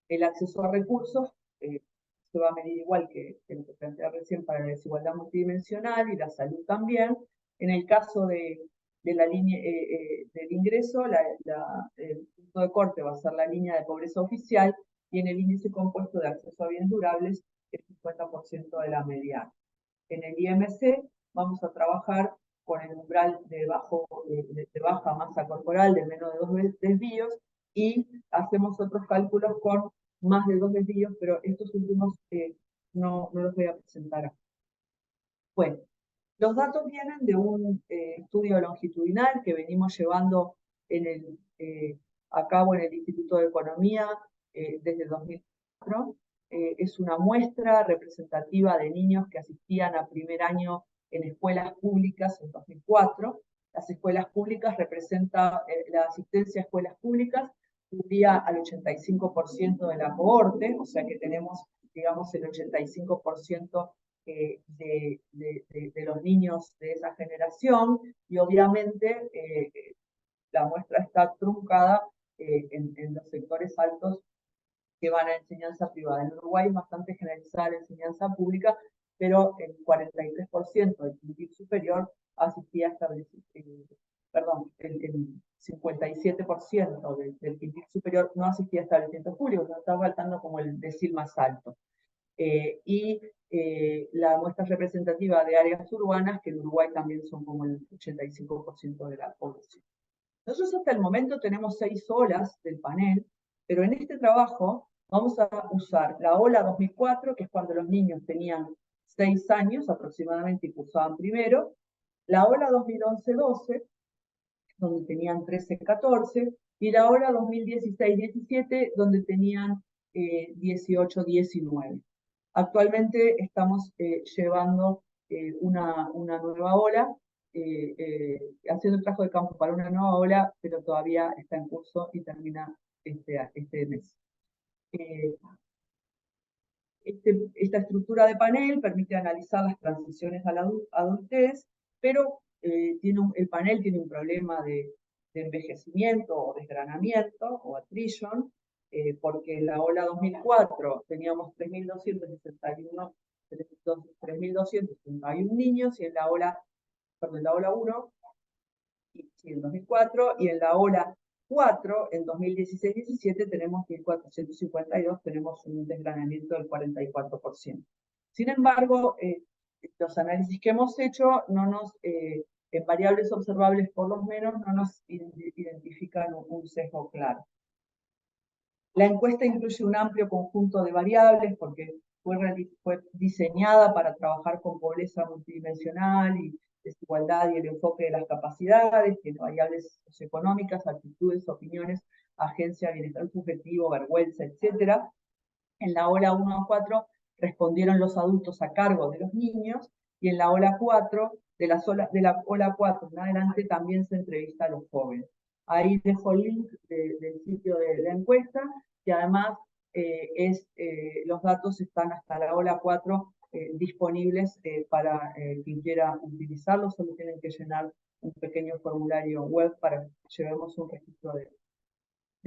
El acceso a recursos se va a medir igual que lo que planteé recién para la desigualdad multidimensional, y la salud también. En el caso de la línea del ingreso, el punto de corte va a ser la línea de pobreza oficial, y en el índice compuesto de acceso a bienes durables, el 50% de la mediana. En el IMC vamos a trabajar con el umbral de baja masa corporal de menos de 2 desvíos, y hacemos otros cálculos con más de 2 desvíos, pero estos últimos no los voy a presentar. Bueno, los datos vienen de un estudio longitudinal que venimos llevando a cabo en el Instituto de Economía desde 2004. Es una muestra representativa de niños que asistían a primer año en escuelas públicas en 2004. Las escuelas públicas representa la asistencia a escuelas públicas, cubría al 85% de la cohorte, o sea que tenemos, digamos, el 85% de los niños de esa generación, y obviamente la muestra está truncada en los sectores altos que van a enseñanza privada. En Uruguay es bastante generalizada la enseñanza pública, pero el 43% del quintil superior asistía a perdón, el 57% del quintil superior no asistía a establecimientos públicos, nos está faltando como el decil más alto. La muestra representativa de áreas urbanas, que en Uruguay también son como el 85% de la población. Nosotros hasta el momento tenemos 6 olas del panel, pero en este trabajo vamos a usar la ola 2004, que es cuando los niños tenían 6 años aproximadamente y cursaban primero, la ola 2011-12, donde tenían 13-14, y la ola 2016-17, donde tenían 18-19. Actualmente estamos llevando una nueva ola, haciendo el trabajo de campo para una nueva ola, pero todavía está en curso y termina este mes. Esta estructura de panel permite analizar las transiciones a la adultez, pero el panel tiene un problema de envejecimiento o desgranamiento o attrition, porque en la ola 2004 teníamos 3.261 niños, y en la ola 1, en 2004, y en la ola 4, en 2016-17, tenemos 1.452, tenemos un desgranamiento del 44%. Sin embargo, los análisis que hemos hecho en variables observables por lo menos, no nos identifican un sesgo claro. La encuesta incluye un amplio conjunto de variables porque fue diseñada para trabajar con pobreza multidimensional y desigualdad y el enfoque de las capacidades, tiene variables socioeconómicas, actitudes, opiniones, agencia, bienestar subjetivo, vergüenza, etc. En la ola 1 a 4 respondieron los adultos a cargo de los niños, y en la ola 4, de la ola 4 en adelante, también se entrevista a los jóvenes. Ahí dejo el link del sitio de la encuesta, y además los datos están hasta la ola 4 disponibles para quien quiera utilizarlos. Solo tienen que llenar un pequeño formulario web para que llevemos un registro de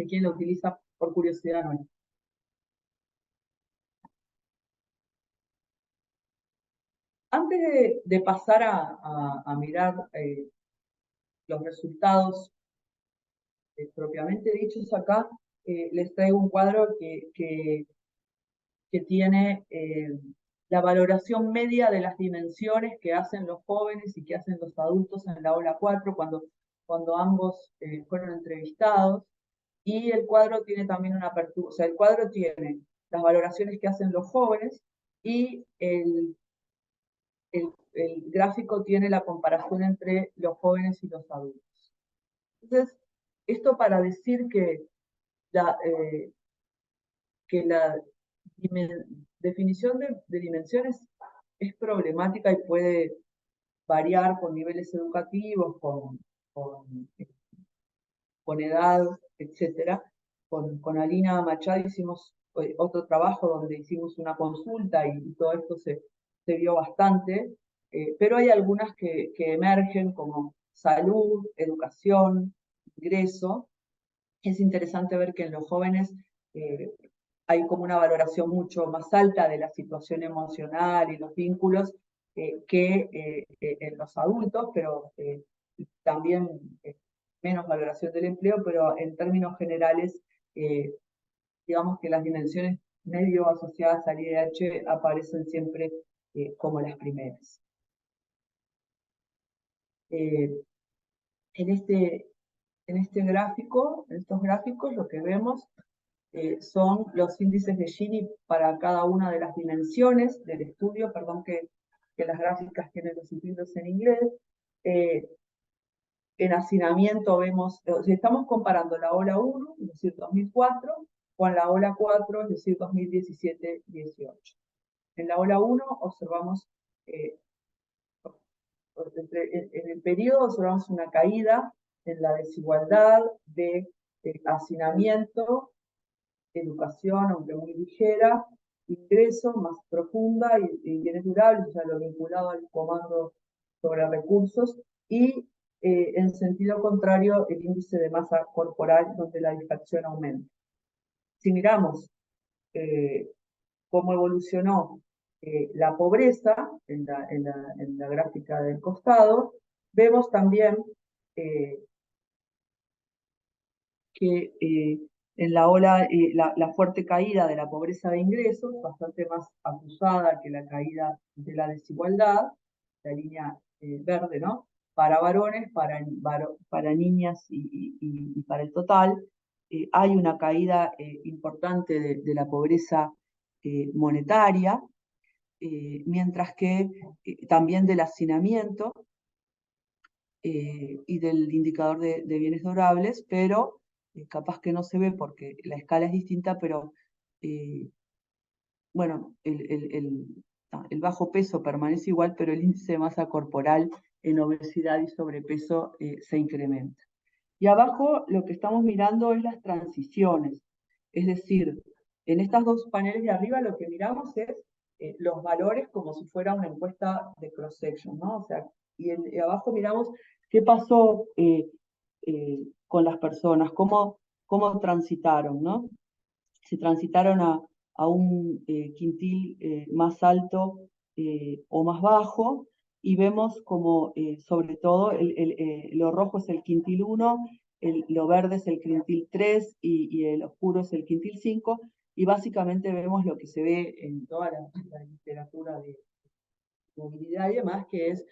quién lo utiliza por curiosidad nuestra. Antes de pasar a mirar los resultados propiamente dichos acá, les traigo un cuadro que tiene la valoración media de las dimensiones que hacen los jóvenes y que hacen los adultos en la ola 4 cuando ambos fueron entrevistados. Y el cuadro tiene también una apertura, o sea, el cuadro tiene las valoraciones que hacen los jóvenes, y el gráfico tiene la comparación entre los jóvenes y los adultos. Entonces, esto para decir que la definición de dimensiones es problemática y puede variar con niveles educativos, con edad, etc. Con Alina Machado hicimos otro trabajo donde hicimos una consulta y todo esto se vio bastante, pero hay algunas que emergen como salud, educación, ingreso. Es interesante ver que en los jóvenes hay como una valoración mucho más alta de la situación emocional y los vínculos que en los adultos, pero también menos valoración del empleo, pero en términos generales, digamos que las dimensiones medio asociadas al IDH aparecen siempre como las primeras. En estos gráficos, lo que vemos son los índices de Gini para cada una de las dimensiones del estudio. Perdón que que las gráficas tienen los subtítulos en inglés. En hacinamiento vemos, estamos comparando la ola 1, es decir, 2004, con la ola 4, es decir, 2017-18. En la ola 1 observamos, en el periodo observamos una caída en la desigualdad de hacinamiento, educación, aunque muy ligera, ingresos más profunda y bienes durables, o sea, lo vinculado al comando sobre recursos, y en sentido contrario, el índice de masa corporal, donde la dispersión aumenta. Si miramos cómo evolucionó la pobreza en la gráfica del costado, vemos también que en la ola, la fuerte caída de la pobreza de ingresos, bastante más acusada que la caída de la desigualdad, la línea verde, ¿no? Para varones, para niñas y para el total, hay una caída importante de la pobreza monetaria, mientras que también del hacinamiento y del indicador de bienes durables, pero capaz que no se ve porque la escala es distinta, pero bueno, el bajo peso permanece igual, pero el índice de masa corporal en obesidad y sobrepeso se incrementa. Y abajo lo que estamos mirando es las transiciones, es decir, en estas dos paneles de arriba lo que miramos es los valores como si fuera una encuesta de cross-section, ¿no? O sea, y abajo miramos qué pasó con las personas, cómo transitaron, ¿no? Si transitaron a un quintil más alto o más bajo, y vemos como sobre todo lo rojo es el quintil 1, lo verde es el quintil 3 y el oscuro es el quintil 5, y básicamente vemos lo que se ve en toda la literatura de movilidad y demás, que es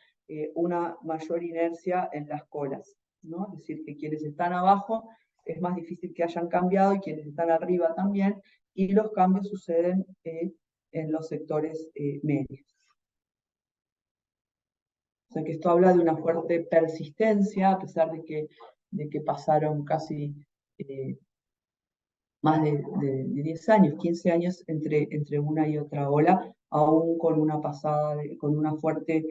una mayor inercia en las colas, ¿no? Es decir, que quienes están abajo es más difícil que hayan cambiado y quienes están arriba también, y los cambios suceden en los sectores medios. O sea que esto habla de una fuerte persistencia, a pesar de que pasaron casi más de 10 años, 15 años entre una y otra ola, aún con una pasada, con una fuerte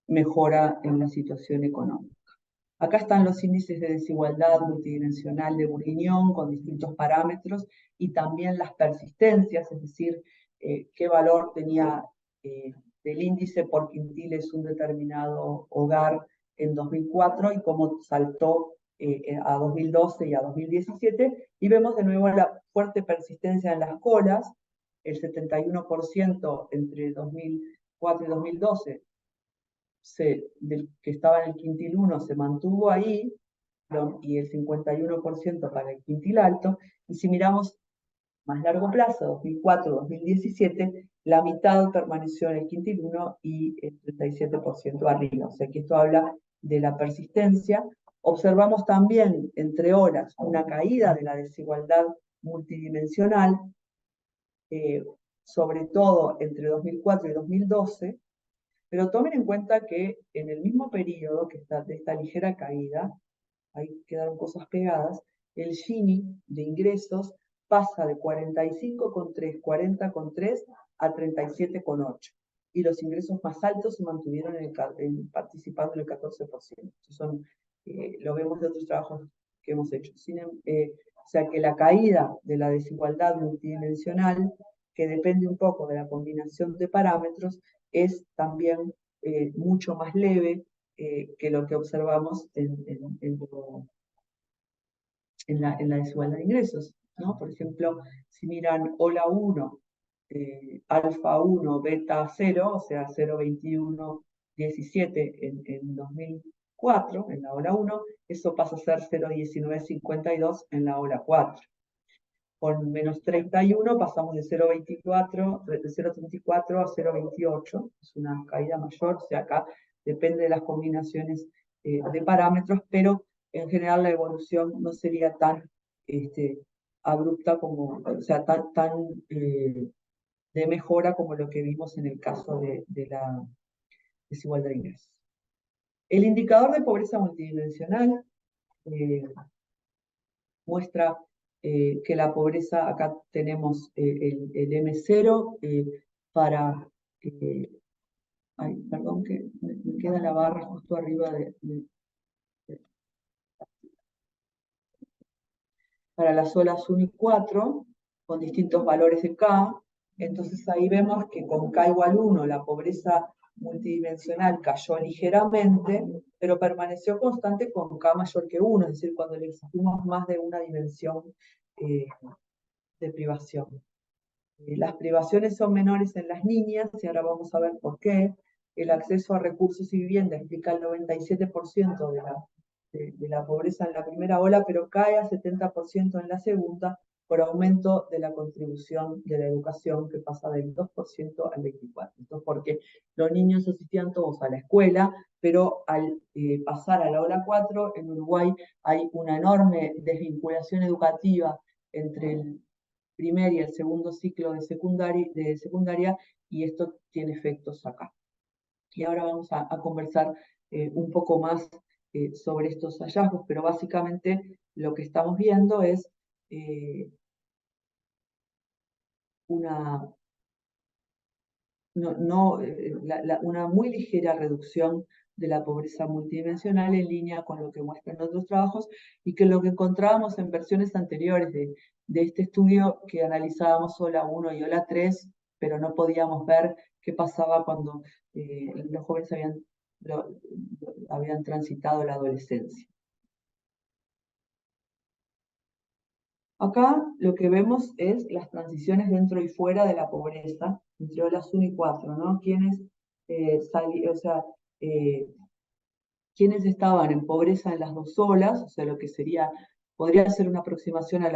mejora en la situación económica. Acá están los índices de desigualdad multidimensional de Bourguignon con distintos parámetros y también las persistencias, es decir, qué valor tenía del índice por quintiles un determinado hogar en 2004 y cómo saltó a 2012 y a 2017, y vemos de nuevo la fuerte persistencia en las colas, el 71% entre 2004 y 2012 del que estaba en el quintil 1 se mantuvo ahí, y el 51% para el quintil alto, y si miramos más largo plazo, 2004-2017, la mitad permaneció en el quintil 1 y el 37% arriba, o sea que esto habla de la persistencia. Observamos también entre olas una caída de la desigualdad multidimensional, sobre todo entre 2004 y 2012, pero tomen en cuenta que en el mismo periodo que está de esta ligera caída, ahí quedaron cosas pegadas, el Gini de ingresos pasa de 45,3, 40,3 a 37,8. Y los ingresos más altos se mantuvieron participando en el 14%. Lo vemos de otros trabajos que hemos hecho. O sea que la caída de la desigualdad multidimensional, que depende un poco de la combinación de parámetros, es también mucho más leve que lo que observamos en la desigualdad de ingresos, ¿no? Por ejemplo, si miran ola 1, alfa 1, beta 0, o sea, 0,21, 17 en 2004, en la ola 1, eso pasa a ser 0,1952 en la ola 4. Con menos 31 pasamos de 0,24, de 0,34 a 0,28, es una caída mayor, o sea, acá depende de las combinaciones de parámetros, pero en general la evolución no sería tan abrupta como, o sea, tan de mejora como lo que vimos en el caso de la desigualdad de ingresos. El indicador de pobreza multidimensional muestra que la pobreza, acá tenemos el M0 para, ay, perdón que me queda la barra justo arriba para las zonas 1 y 4, con distintos valores de K. Entonces ahí vemos que con K igual 1 la pobreza multidimensional cayó ligeramente, pero permaneció constante con K mayor que 1, es decir, cuando le exigimos más de una dimensión de privación. Las privaciones son menores en las niñas, y ahora vamos a ver por qué. El acceso a recursos y vivienda explica el 97% de la pobreza en la primera ola, pero cae a 70% en la segunda por aumento de la contribución de la educación, que pasa del 2% al 24%. Esto es porque los niños asistían todos a la escuela, pero al pasar a la ola 4, en Uruguay hay una enorme desvinculación educativa entre el primer y el segundo ciclo de secundaria, y esto tiene efectos acá. Y ahora vamos a conversar un poco más sobre estos hallazgos, pero básicamente lo que estamos viendo es una muy ligera reducción de la pobreza multidimensional en línea con lo que muestran otros trabajos, y que lo que encontrábamos en versiones anteriores de este estudio, que analizábamos OLA 1 y OLA 3, pero no podíamos ver qué pasaba cuando los jóvenes habían transitado la adolescencia. Acá lo que vemos es las transiciones dentro y fuera de la pobreza, entre olas 1 y 4, ¿no? Quienes quienes estaban en pobreza en las dos olas, o sea, lo que podría ser una aproximación a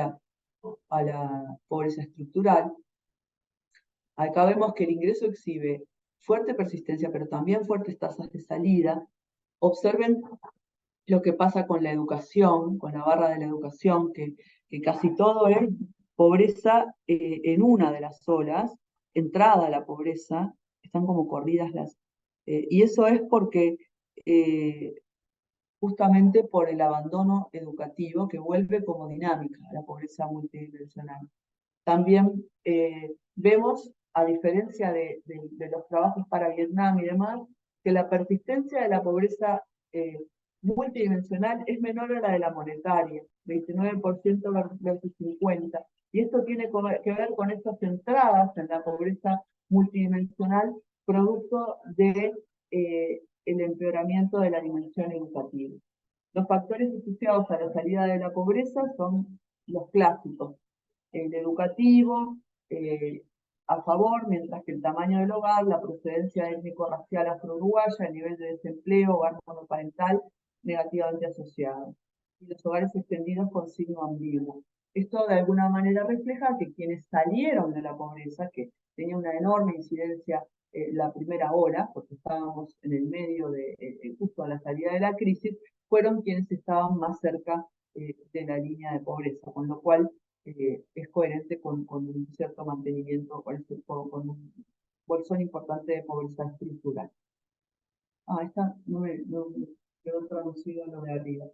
la pobreza estructural. Acá vemos que el ingreso exhibe fuerte persistencia, pero también fuertes tasas de salida. Observen lo que pasa con la educación, con la barra de la educación, que casi todo es pobreza en una de las olas, entrada a la pobreza, están como corridas y eso es porque justamente por el abandono educativo que vuelve como dinámica la pobreza multidimensional. También vemos, a diferencia de los trabajos para Vietnam y demás, que la persistencia de la pobreza multidimensional es menor a la de la monetaria, 29% versus 50%. Y esto tiene que ver con estas entradas en la pobreza multidimensional, producto de el empeoramiento de la dimensión educativa. Los factores asociados a la salida de la pobreza son los clásicos: el educativo, a favor, mientras que el tamaño del hogar, la procedencia étnico-racial afro-uruguaya, el nivel de desempleo, hogar monoparental, negativamente asociado, y los hogares extendidos con signo ambiguo. Esto de alguna manera refleja que quienes salieron de la pobreza, que tenía una enorme incidencia la primera ola, porque estábamos en el medio de justo a la salida de la crisis, fueron quienes estaban más cerca de la línea de pobreza, con lo cual es coherente con un cierto mantenimiento, con un bolsón importante de pobreza estructural. Esta no quedó traducido lo de arriba.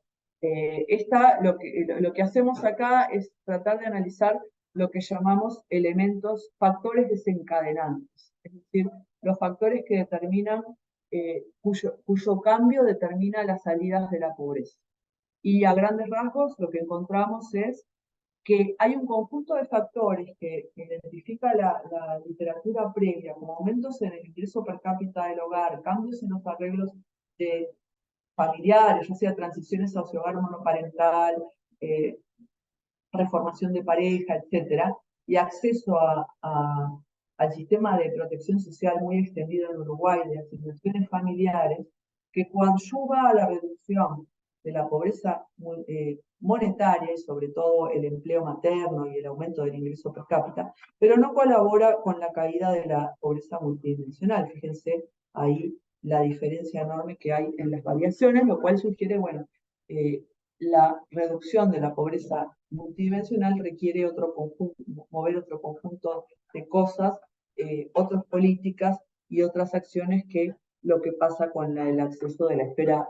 Lo que hacemos acá es tratar de analizar lo que llamamos factores desencadenantes, es decir, los factores que determinan, cuyo cambio determina las salidas de la pobreza. Y a grandes rasgos lo que encontramos es que hay un conjunto de factores que identifica la literatura previa, como aumentos en el ingreso per cápita del hogar, cambios en los arreglos familiares, ya sea transiciones hacia hogar monoparental, reformación de pareja, etc., y acceso al sistema de protección social muy extendido en Uruguay, de asignaciones familiares, que coadyuva a la reducción de la pobreza monetaria y sobre todo el empleo materno y el aumento del ingreso per cápita, pero no colabora con la caída de la pobreza multidimensional. Fíjense ahí la diferencia enorme que hay en las variaciones, lo cual sugiere, bueno, la reducción de la pobreza multidimensional requiere mover otro conjunto de cosas otras políticas y otras acciones que lo que pasa con el acceso de la esfera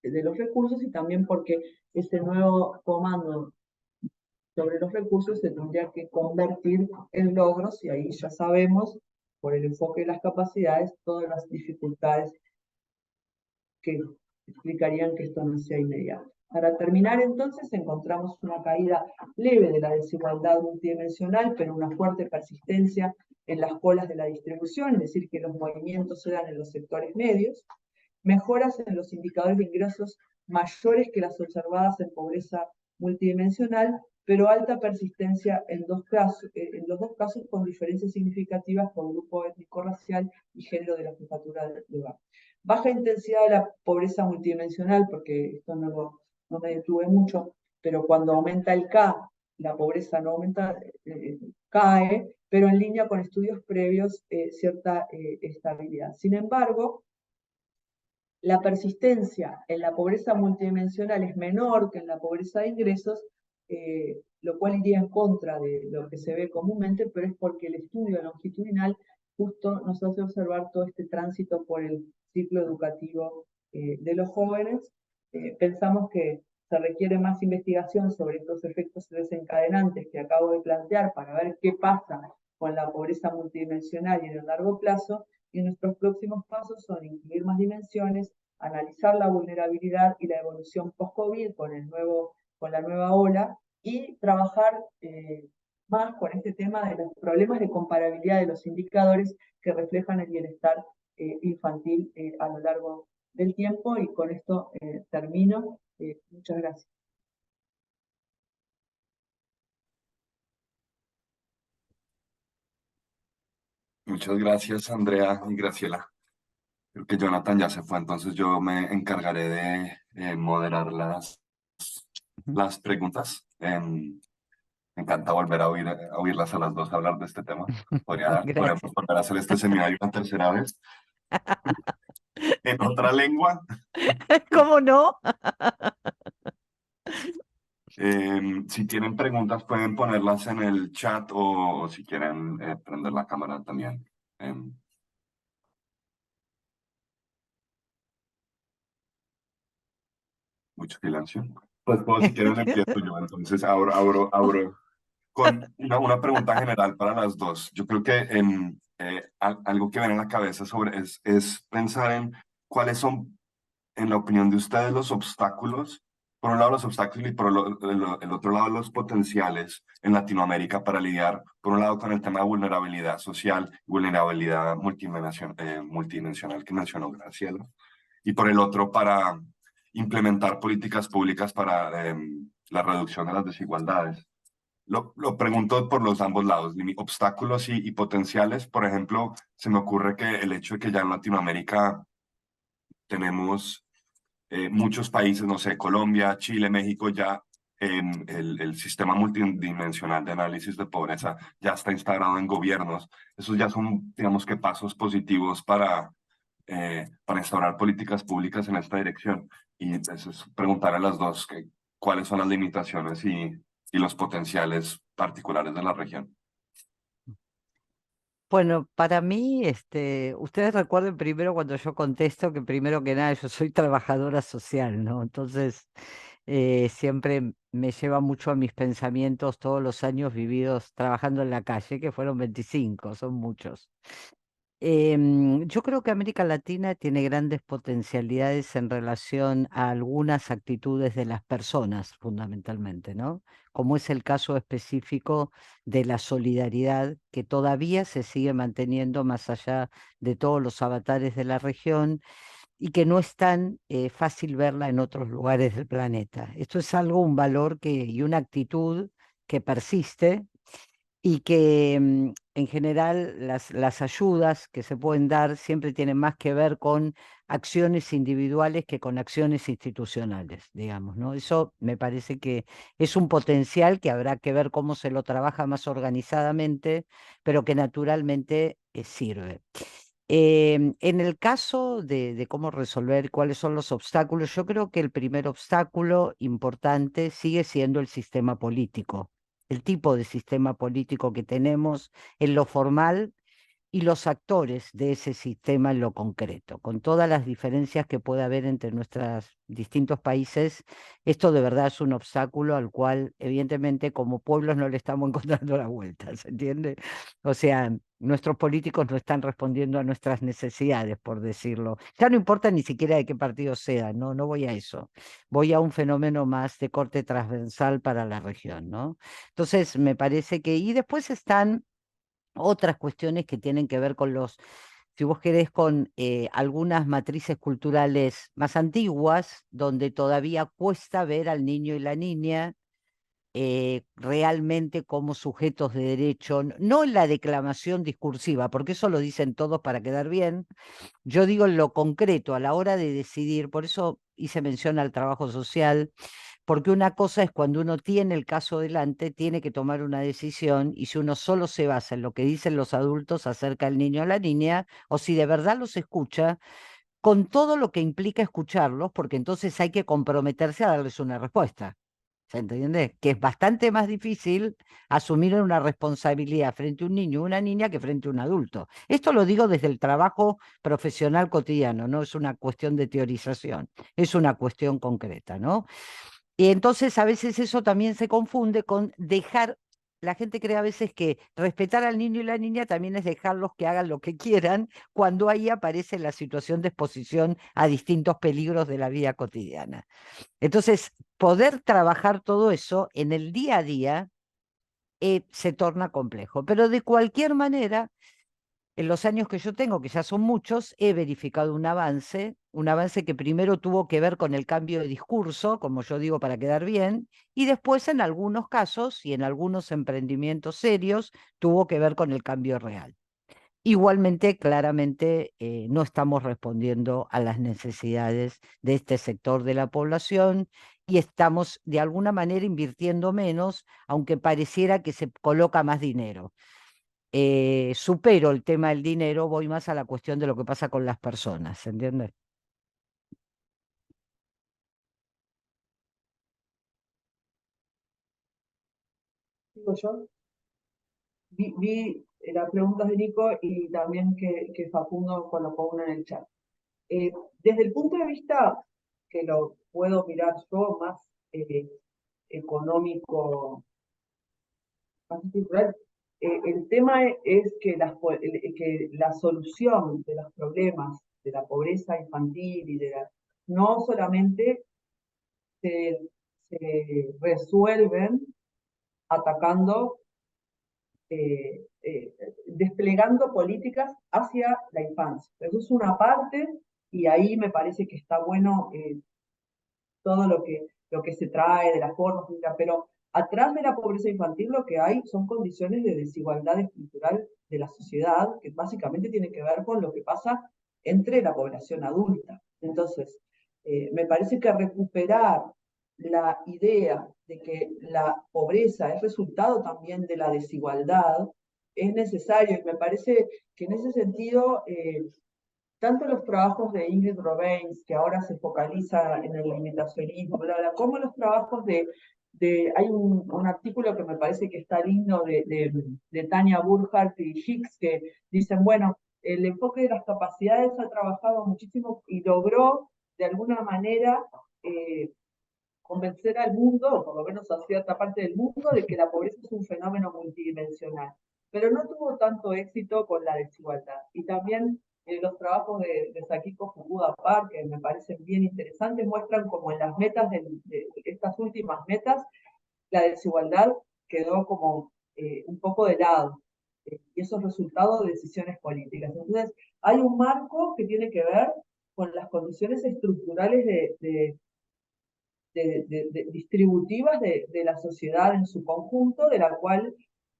de los recursos, y también porque ese nuevo comando sobre los recursos se tendría que convertir en logros, y ahí ya sabemos, por el enfoque de las capacidades, todas las dificultades que explicarían que esto no sea inmediato. Para terminar, entonces, encontramos una caída leve de la desigualdad multidimensional, pero una fuerte persistencia en las colas de la distribución, es decir, que los movimientos se dan en los sectores medios, mejoras en los indicadores de ingresos mayores que las observadas en pobreza multidimensional, pero alta persistencia en los dos casos con diferencias significativas por grupo étnico-racial y género de la jefatura del lugar. Baja intensidad de la pobreza multidimensional, porque esto no me detuve mucho, pero cuando aumenta el K, la pobreza no aumenta, cae, pero en línea con estudios previos, cierta estabilidad. Sin embargo, la persistencia en la pobreza multidimensional es menor que en la pobreza de ingresos, lo cual iría en contra de lo que se ve comúnmente, pero es porque el estudio longitudinal justo nos hace observar todo este tránsito por el ciclo educativo de los jóvenes. Pensamos que se requiere más investigación sobre estos efectos desencadenantes que acabo de plantear para ver qué pasa con la pobreza multidimensional y en el largo plazo, y nuestros próximos pasos son incluir más dimensiones, analizar la vulnerabilidad y la evolución post-COVID con la nueva ola, y trabajar más con este tema de los problemas de comparabilidad de los indicadores que reflejan el bienestar infantil a lo largo del tiempo. Y con esto termino. Muchas gracias. Muchas gracias, Andrea y Graciela. Creo que Jonathan ya se fue, entonces yo me encargaré de moderar las preguntas. Me encanta volver a oírlas a las dos hablar de este tema. Podremos Gracias. volver a hacer este seminario una tercera vez en otra lengua. ¿Cómo no? Si tienen preguntas pueden ponerlas en el chat o si quieren prender la cámara también. Mucho silencio. Pues si quieren empiezo yo. Entonces abro con una pregunta general para las dos. Yo creo que algo que viene a la cabeza es pensar en cuáles son, en la opinión de ustedes, los obstáculos, por un lado los obstáculos y por el otro lado los potenciales en Latinoamérica para lidiar, por un lado, con el tema de vulnerabilidad social, vulnerabilidad multidimensional que mencionó Graciela, y por el otro para implementar políticas públicas para la reducción de las desigualdades. Lo pregunto por los ambos lados, obstáculos y potenciales. Por ejemplo, se me ocurre que el hecho de que ya en Latinoamérica tenemos muchos países, no sé, Colombia, Chile, México, ya el sistema multidimensional de análisis de pobreza ya está instaurado en gobiernos. Esos ya son, digamos que, pasos positivos para instaurar políticas públicas en esta dirección. Y eso es preguntar a las dos cuáles son las limitaciones y los potenciales particulares de la región. Bueno, para mí, ustedes recuerden primero cuando yo contesto que primero que nada yo soy trabajadora social, ¿no? Entonces, siempre me lleva mucho a mis pensamientos todos los años vividos trabajando en la calle, que fueron 25, son muchos. Yo creo que América Latina tiene grandes potencialidades en relación a algunas actitudes de las personas, fundamentalmente, ¿no? Como es el caso específico de la solidaridad, que todavía se sigue manteniendo más allá de todos los avatares de la región y que no es tan fácil verla en otros lugares del planeta. Esto es algo, un valor y una actitud que persiste y que en general las ayudas que se pueden dar siempre tienen más que ver con acciones individuales que con acciones institucionales, digamos, ¿no? Eso me parece que es un potencial que habrá que ver cómo se lo trabaja más organizadamente, pero que naturalmente sirve. En el caso de cómo resolver cuáles son los obstáculos, yo creo que el primer obstáculo importante sigue siendo el sistema político, el tipo de sistema político que tenemos en lo formal y los actores de ese sistema en lo concreto. Con todas las diferencias que puede haber entre nuestros distintos países, esto de verdad es un obstáculo al cual, evidentemente, como pueblos no le estamos encontrando la vuelta, ¿se entiende? O sea, nuestros políticos no están respondiendo a nuestras necesidades, por decirlo. Ya no importa ni siquiera de qué partido sea, no voy a eso. Voy a un fenómeno más de corte transversal para la región, ¿no? Entonces, me parece que, y después están otras cuestiones que tienen que ver con los, si vos querés, con algunas matrices culturales más antiguas, donde todavía cuesta ver al niño y la niña realmente como sujetos de derecho, no en la declamación discursiva, porque eso lo dicen todos para quedar bien. Yo digo en lo concreto, a la hora de decidir, por eso hice mención al trabajo social, porque una cosa es cuando uno tiene el caso delante, tiene que tomar una decisión, y si uno solo se basa en lo que dicen los adultos acerca del niño o la niña, o si de verdad los escucha, con todo lo que implica escucharlos, porque entonces hay que comprometerse a darles una respuesta. ¿Se entiende? Que es bastante más difícil asumir una responsabilidad frente a un niño o una niña que frente a un adulto. Esto lo digo desde el trabajo profesional cotidiano, no es una cuestión de teorización, es una cuestión concreta, ¿no? Y entonces a veces eso también se confunde con dejar, la gente cree a veces que respetar al niño y la niña también es dejarlos que hagan lo que quieran, cuando ahí aparece la situación de exposición a distintos peligros de la vida cotidiana. Entonces, poder trabajar todo eso en el día a día se torna complejo, pero de cualquier manera en los años que yo tengo, que ya son muchos, he verificado un avance que primero tuvo que ver con el cambio de discurso, como yo digo, para quedar bien, y después en algunos casos y en algunos emprendimientos serios tuvo que ver con el cambio real. Igualmente, claramente, no estamos respondiendo a las necesidades de este sector de la población y estamos de alguna manera invirtiendo menos, aunque pareciera que se coloca más dinero. Supero el tema del dinero, voy más a la cuestión de lo que pasa con las personas, ¿se entiende? Digo yo, vi las preguntas de Nico y también que Facundo colocó una en el chat. Eh, Desde el punto de vista que lo puedo mirar yo más económico, más estructural, el tema es que que la solución de los problemas de la pobreza infantil y no solamente se, se resuelven atacando, desplegando políticas hacia la infancia. Eso es una parte, y ahí me parece que está bueno todo lo que se trae de las formas, pero atrás de la pobreza infantil lo que hay son condiciones de desigualdad estructural de la sociedad, que básicamente tiene que ver con lo que pasa entre la población adulta. Entonces, me parece que recuperar la idea de que la pobreza es resultado también de la desigualdad es necesario, y me parece que en ese sentido tanto los trabajos de Ingrid Robbins, que ahora se focaliza en el limitacionismo, bla, bla, como los trabajos hay un artículo que me parece que está lindo de Tania Burkhardt y Hicks, que dicen, bueno, el enfoque de las capacidades ha trabajado muchísimo y logró de alguna manera convencer al mundo, o por lo menos a cierta parte del mundo, de que la pobreza es un fenómeno multidimensional. Pero no tuvo tanto éxito con la desigualdad. Y también los trabajos de Sakiko Fukuda Park, que me parecen bien interesantes, muestran como en las metas de estas últimas metas, la desigualdad quedó como un poco de lado. Y eso es resultado de decisiones políticas. Entonces, hay un marco que tiene que ver con las condiciones estructurales distributivas de la sociedad en su conjunto, de la cual,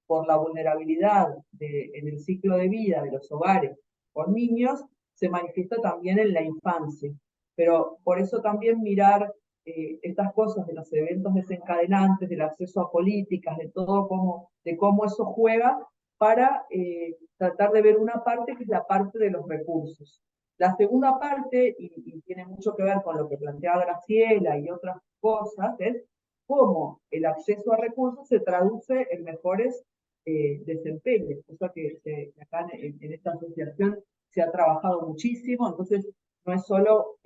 por la vulnerabilidad en el ciclo de vida de los hogares por niños, se manifiesta también en la infancia. Pero por eso también mirar estas cosas de los eventos desencadenantes, del acceso a políticas, de cómo eso juega, para tratar de ver una parte que es la parte de los recursos. La segunda parte, y tiene mucho que ver con lo que planteaba Graciela y otras cosas, es cómo el acceso a recursos se traduce en mejores desempeñe, cosa que acá en esta asociación se ha trabajado muchísimo. Entonces no es solo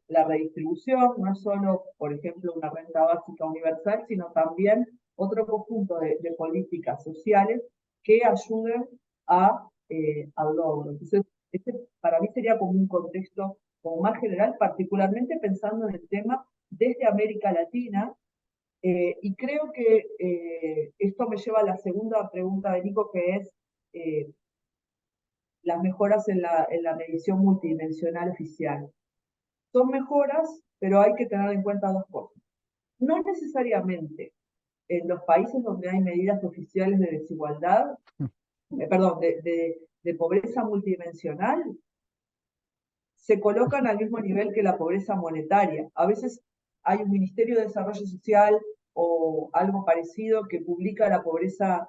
la redistribución, no es solo, por ejemplo, una renta básica universal, sino también otro conjunto de políticas sociales que ayuden al logro. Entonces, este para mí sería como un contexto como más general, particularmente pensando en el tema desde América Latina. Y creo que esto me lleva a la segunda pregunta de Nico, que es las mejoras en la medición multidimensional oficial. Son mejoras, pero hay que tener en cuenta dos cosas. No necesariamente en los países donde hay medidas oficiales de desigualdad, perdón, de pobreza multidimensional, se colocan al mismo nivel que la pobreza monetaria. A veces hay un Ministerio de Desarrollo Social o algo parecido que publica la pobreza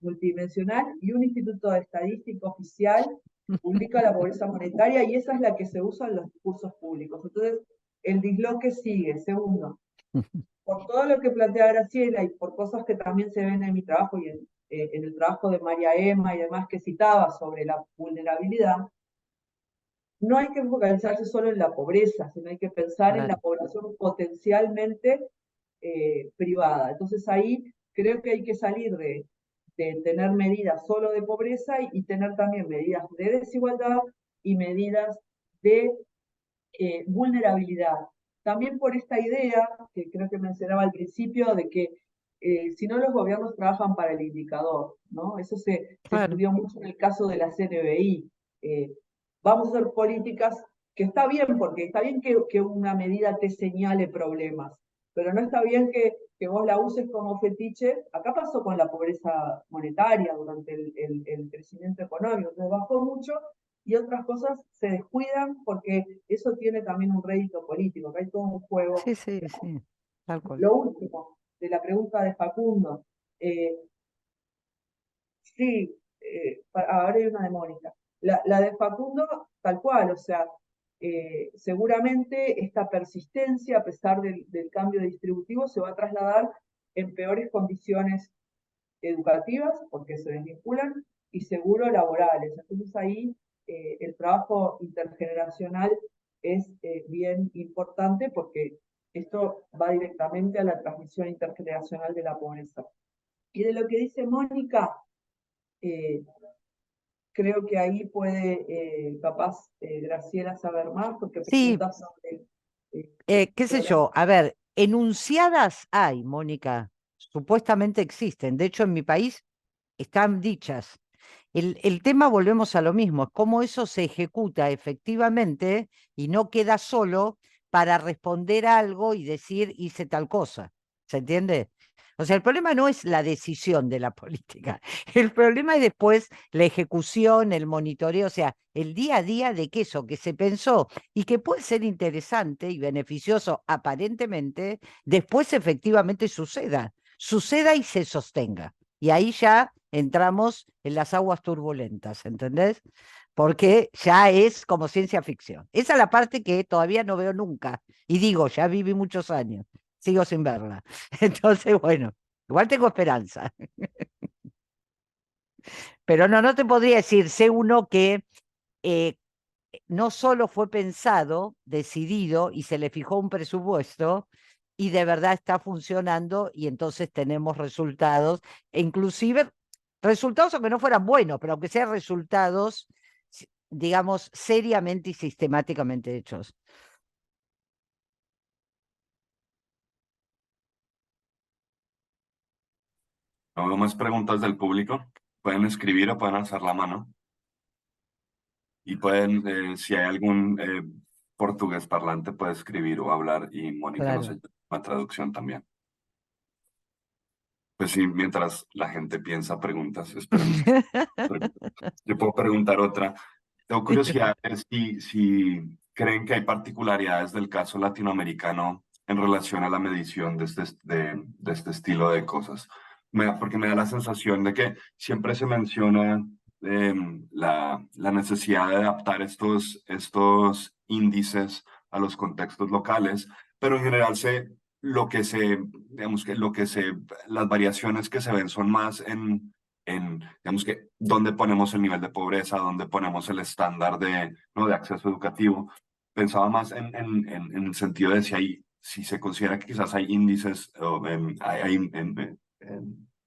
multidimensional y un instituto de estadística oficial publica la pobreza monetaria y esa es la que se usa en los discursos públicos. Entonces, el disloque sigue. Segundo, por todo lo que plantea Graciela y por cosas que también se ven en mi trabajo y en el trabajo de María Emma y demás que citaba sobre la vulnerabilidad, no hay que focalizarse solo en la pobreza, sino hay que pensar en la población potencialmente privada. Entonces ahí creo que hay que salir de tener medidas solo de pobreza y tener también medidas de desigualdad y medidas de vulnerabilidad. También por esta idea, que creo que mencionaba al principio, de que si no los gobiernos trabajan para el indicador, ¿no? Eso se estudió mucho en el caso de la CNBI. Vamos a hacer políticas que está bien, porque está bien que una medida te señale problemas, pero no está bien que vos la uses como fetiche. Acá pasó con la pobreza monetaria durante el crecimiento económico, entonces bajó mucho y otras cosas se descuidan porque eso tiene también un rédito político, que hay todo un juego. Sí, sí, sí, tal cual. Lo último, de la pregunta de Facundo. Sí, ahora hay una de Mónica. La de Facundo, tal cual, o sea, seguramente esta persistencia, a pesar del cambio distributivo, se va a trasladar en peores condiciones educativas, porque se desvinculan, y seguro laborales. Entonces ahí el trabajo intergeneracional es bien importante porque esto va directamente a la transmisión intergeneracional de la pobreza. Y de lo que dice Mónica, creo que ahí puede capaz Graciela saber más, porque Sí, pregunta sobre... qué sé yo, a ver, enunciadas hay, Mónica, supuestamente existen. De hecho, en mi país están dichas. El tema, volvemos a lo mismo, es cómo eso se ejecuta efectivamente y no queda solo para responder a algo y decir hice tal cosa. ¿Se entiende? O sea, el problema no es la decisión de la política, el problema es después la ejecución, el monitoreo, o sea, el día a día de que eso que se pensó y que puede ser interesante y beneficioso aparentemente, después efectivamente suceda y se sostenga. Y ahí ya entramos en las aguas turbulentas, ¿entendés? Porque ya es como ciencia ficción. Esa es la parte que todavía no veo nunca. Y digo, ya viví muchos años, sigo sin verla. Entonces, bueno, igual tengo esperanza. Pero no te podría decir, sé uno que eh, no solo fue pensado, decidido y se le fijó un presupuesto y de verdad está funcionando y entonces tenemos resultados, e inclusive resultados aunque no fueran buenos, pero aunque sean resultados, digamos, seriamente y sistemáticamente hechos. No veo más preguntas del público. Pueden escribir o pueden alzar la mano. Y pueden, si hay algún portugués parlante, puede escribir o hablar y Mónica nos Claro. ayuda con la traducción también. Pues sí, mientras la gente piensa preguntas, esperemos que... Yo puedo preguntar otra. Tengo curiosidad de si creen que hay particularidades del caso latinoamericano en relación a la medición de este estilo de cosas. Porque me da la sensación de que siempre se menciona la necesidad de adaptar estos índices a los contextos locales, pero en general digamos que las variaciones que se ven son más digamos que, dónde ponemos el nivel de pobreza, dónde ponemos el estándar de, ¿no?, de acceso educativo. Pensaba más en el sentido de si se considera que quizás hay índices o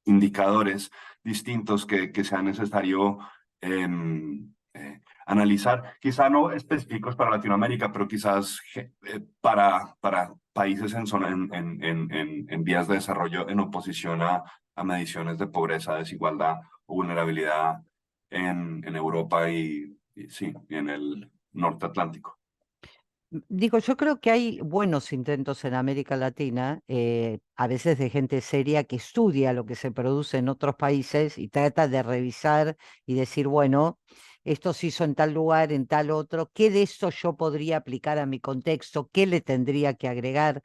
indicadores distintos que sea necesario analizar, quizá no específicos para Latinoamérica, pero quizás para países en vías de desarrollo en oposición a mediciones de pobreza, desigualdad o vulnerabilidad en Europa y sí, y en el norte atlántico. Digo, yo creo que hay buenos intentos en América Latina, a veces de gente seria que estudia lo que se produce en otros países y trata de revisar y decir, bueno, esto se hizo en tal lugar, en tal otro, ¿qué de esto yo podría aplicar a mi contexto? ¿Qué le tendría que agregar?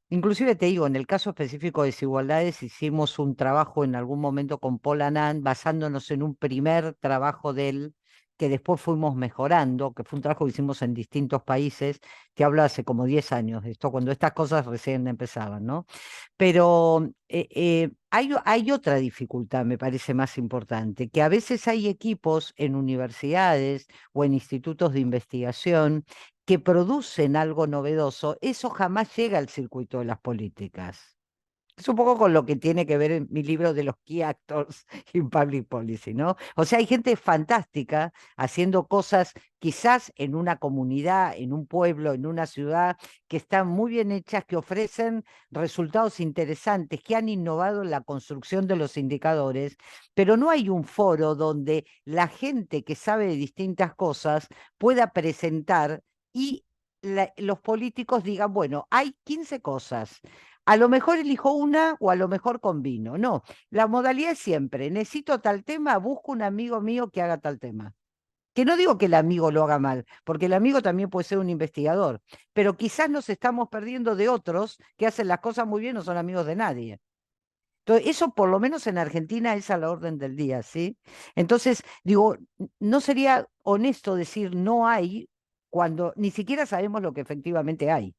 Inclusive te digo, en el caso específico de desigualdades, hicimos un trabajo en algún momento con Paul Anand, basándonos en un primer trabajo de él, que después fuimos mejorando, que fue un trabajo que hicimos en distintos países, te hablo hace como 10 años de esto, cuando estas cosas recién empezaban, ¿no? Pero hay otra dificultad, me parece más importante, que a veces hay equipos en universidades o en institutos de investigación que producen algo novedoso, eso jamás llega al circuito de las políticas. Es un poco con lo que tiene que ver en mi libro de los Key Actors in Public Policy, ¿no? O sea, hay gente fantástica haciendo cosas quizás en una comunidad, en un pueblo, en una ciudad, que están muy bien hechas, que ofrecen resultados interesantes, que han innovado en la construcción de los indicadores, pero no hay un foro donde la gente que sabe de distintas cosas pueda presentar y los políticos digan, bueno, hay 15 cosas. A lo mejor elijo una o a lo mejor combino. No, la modalidad es siempre, necesito tal tema, busco un amigo mío que haga tal tema. Que no digo que el amigo lo haga mal, porque el amigo también puede ser un investigador, pero quizás nos estamos perdiendo de otros que hacen las cosas muy bien, no son amigos de nadie. Entonces, eso por lo menos en Argentina es a la orden del día, ¿sí? Entonces, digo, no sería honesto decir no hay cuando ni siquiera sabemos lo que efectivamente hay.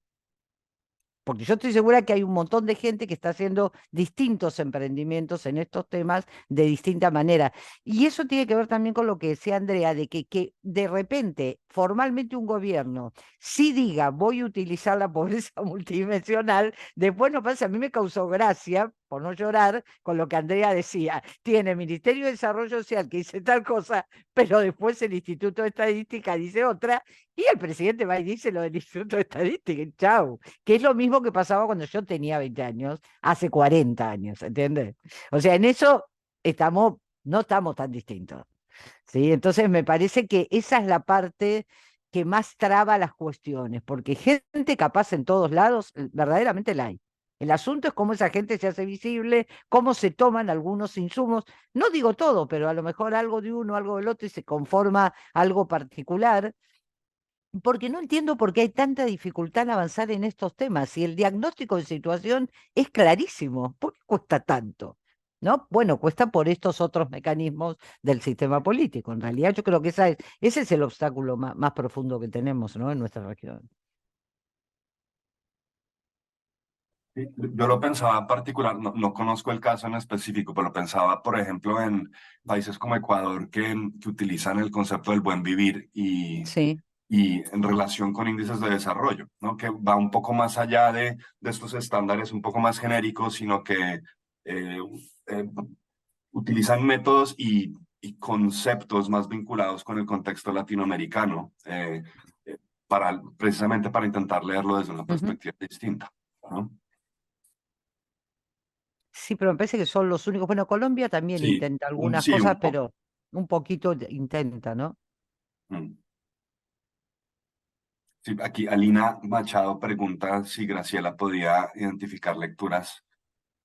Porque yo estoy segura que hay un montón de gente que está haciendo distintos emprendimientos en estos temas de distinta manera. Y eso tiene que ver también con lo que decía Andrea, de que de repente formalmente un gobierno sí diga voy a utilizar la pobreza multidimensional, después no pasa, a mí me causó gracia, por no llorar, con lo que Andrea decía, tiene Ministerio de Desarrollo Social que dice tal cosa, pero después el Instituto de Estadística dice otra, y el presidente va y dice lo del Instituto de Estadística, y chau, que es lo mismo que pasaba cuando yo tenía 20 años, hace 40 años, ¿entiendes? O sea, en eso no estamos tan distintos, ¿sí? Entonces me parece que esa es la parte que más traba las cuestiones, porque gente capaz en todos lados, verdaderamente la hay. El asunto es cómo esa gente se hace visible, cómo se toman algunos insumos, no digo todo, pero a lo mejor algo de uno, algo del otro y se conforma algo particular, porque no entiendo por qué hay tanta dificultad en avanzar en estos temas. Si el diagnóstico de situación es clarísimo, ¿por qué cuesta tanto? ¿No? Bueno, cuesta por estos otros mecanismos del sistema político. En realidad, yo creo que ese es el obstáculo más profundo que tenemos, ¿no?, en nuestra región. Sí, yo lo pensaba en particular, no conozco el caso en específico, pero pensaba, por ejemplo, en países como Ecuador que utilizan el concepto del buen vivir Sí. y en relación con índices de desarrollo, ¿no? Que va un poco más allá de estos estándares un poco más genéricos, sino que eh, eh, utilizan métodos conceptos más vinculados con el contexto latinoamericano precisamente para intentar leerlo desde una Ujú. perspectiva distinta, ¿no? Sí, pero me parece que son los únicos. Bueno, Colombia también Sí, intenta algunas sí, cosas, un poco. pero un poquito intenta, ¿no? Mm. Sí, aquí Alina Machado pregunta si Graciela podía identificar lecturas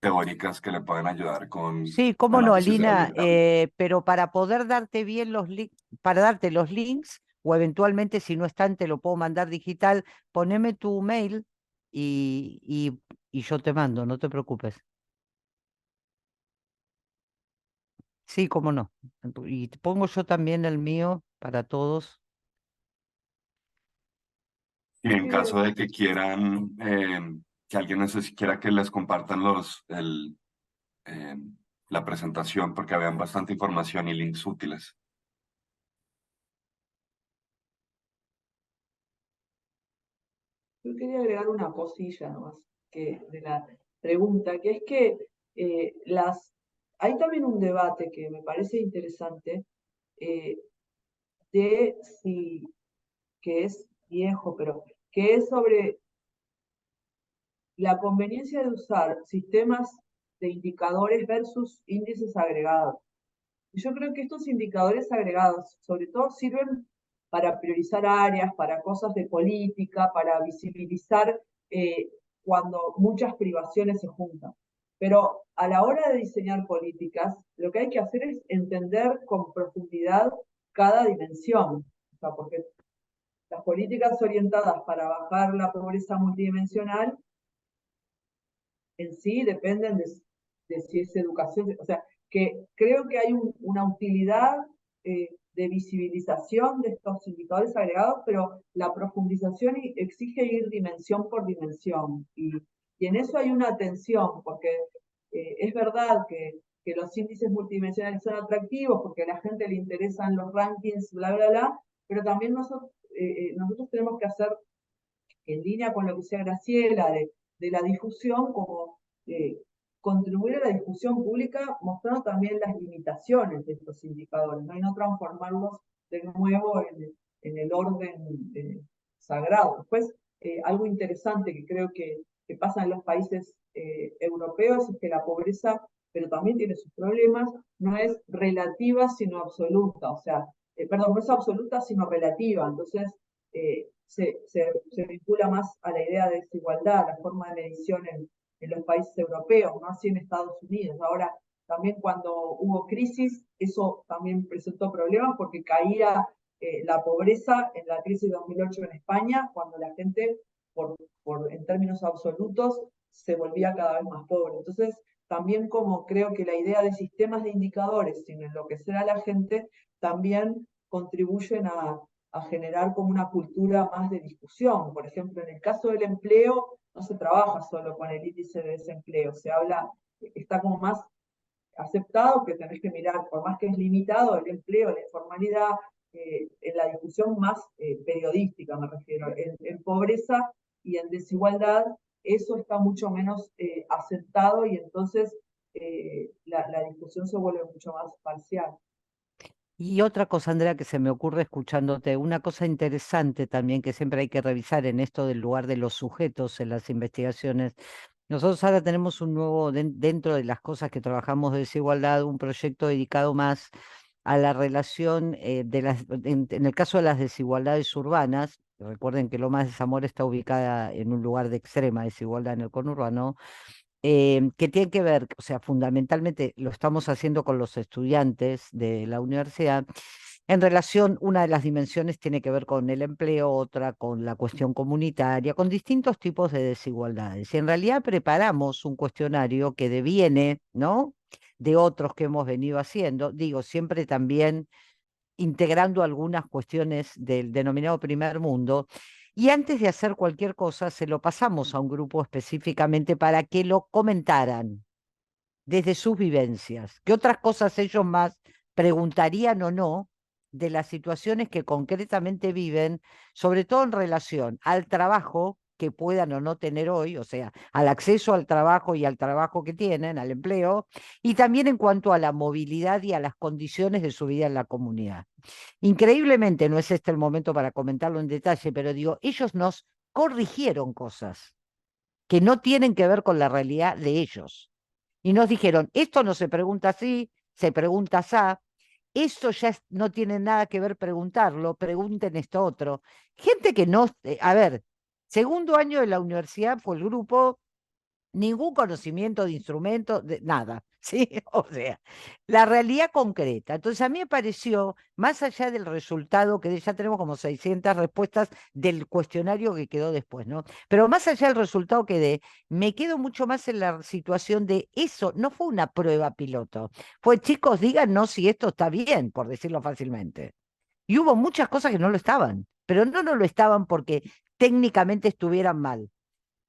teóricas que le pueden ayudar con Sí, cómo no, análisis de la Lina, vulnerabilidad. pero para poder darte bien los links, para darte los links, o eventualmente si no están, te lo puedo mandar digital, poneme tu mail y yo te mando, no te preocupes. Sí, cómo no. Y te pongo yo también el mío para todos. Y en Sí, caso de que quieran, que alguien quiera que les compartan eh, la presentación porque habían bastante información y links útiles. Yo quería agregar una cosilla nomás que, de la pregunta, que es que hay también un debate que me parece interesante eh, de si, que es viejo, pero que es sobre la conveniencia de usar sistemas de indicadores versus índices agregados. Y yo creo que estos indicadores agregados, sobre todo, sirven para priorizar áreas, para cosas de política, para visibilizar cuando muchas privaciones se juntan. Pero a la hora de diseñar políticas, lo que hay que hacer es entender con profundidad cada dimensión. O sea, porque las políticas orientadas para bajar la pobreza multidimensional en sí dependen de si es educación, o sea, que creo que hay una utilidad de visibilización de estos indicadores agregados, pero la profundización exige ir dimensión por dimensión. Y en eso hay una tensión, porque es verdad que los índices multidimensionales son atractivos, porque a la gente le interesan los rankings, bla, bla, bla, pero también nosotros tenemos que hacer en línea con lo que decía Graciela, de la difusión, como contribuir a la discusión pública, mostrando también las limitaciones de estos indicadores, ¿no? Y no transformarlos de nuevo en el orden sagrado. Después, algo interesante que creo que pasa en los países europeos es que la pobreza, pero también tiene sus problemas, no es relativa sino absoluta, o sea, perdón, no es absoluta sino relativa, entonces se vincula más a la idea de desigualdad, la forma de medición en los países europeos, no así en Estados Unidos. Ahora, también cuando hubo crisis, eso también presentó problemas porque caía la pobreza en la crisis de 2008 en España, cuando la gente, en términos absolutos, se volvía cada vez más pobre. Entonces, también como creo que la idea de sistemas de indicadores sin enloquecer a la gente, también contribuyen a generar como una cultura más de discusión. Por ejemplo, en el caso del empleo, no se trabaja solo con el índice de desempleo, se habla, está como más aceptado que tenés que mirar, por más que es limitado, el empleo, la informalidad, en la discusión más periodística me refiero, en pobreza y en desigualdad, eso está mucho menos aceptado y entonces la discusión se vuelve mucho más parcial. Y otra cosa, Andrea, que se me ocurre escuchándote, una cosa interesante también que siempre hay que revisar en esto del lugar de los sujetos en las investigaciones. Nosotros ahora tenemos un nuevo, dentro de las cosas que trabajamos de desigualdad, un proyecto dedicado más a la relación en el caso de las desigualdades urbanas. Recuerden que Lomas de Zamora está ubicada en un lugar de extrema desigualdad en el conurbano, que tiene que ver, o sea, fundamentalmente lo estamos haciendo con los estudiantes de la universidad. En relación, una de las dimensiones tiene que ver con el empleo, otra con la cuestión comunitaria, con distintos tipos de desigualdades. Y en realidad preparamos un cuestionario que deviene, ¿no?, de otros que hemos venido haciendo, digo, siempre también integrando algunas cuestiones del denominado primer mundo, y antes de hacer cualquier cosa se lo pasamos a un grupo específicamente para que lo comentaran desde sus vivencias, qué otras cosas ellos más preguntarían o no de las situaciones que concretamente viven, sobre todo en relación al trabajo que puedan o no tener hoy, o sea, al acceso al trabajo y al trabajo que tienen, al empleo, y también en cuanto a la movilidad y a las condiciones de su vida en la comunidad. Increíblemente, no es este el momento para comentarlo en detalle, pero digo, ellos nos corrigieron cosas que no tienen que ver con la realidad de ellos. Y nos dijeron, esto no se pregunta así, se pregunta así, esto ya no tiene nada que ver preguntarlo, pregunten esto otro. Gente que no, a ver, segundo año de la universidad fue el grupo, ningún conocimiento de instrumento, de nada, ¿sí? O sea, la realidad concreta. Entonces a mí me pareció, más allá del resultado, que ya tenemos como 600 respuestas del cuestionario que quedó después, ¿no? Pero más allá del resultado que dé, me quedo mucho más en la situación de eso, no fue una prueba piloto, fue chicos, díganos si esto está bien, por decirlo fácilmente. Y hubo muchas cosas que no lo estaban, pero no lo estaban porque técnicamente estuvieran mal,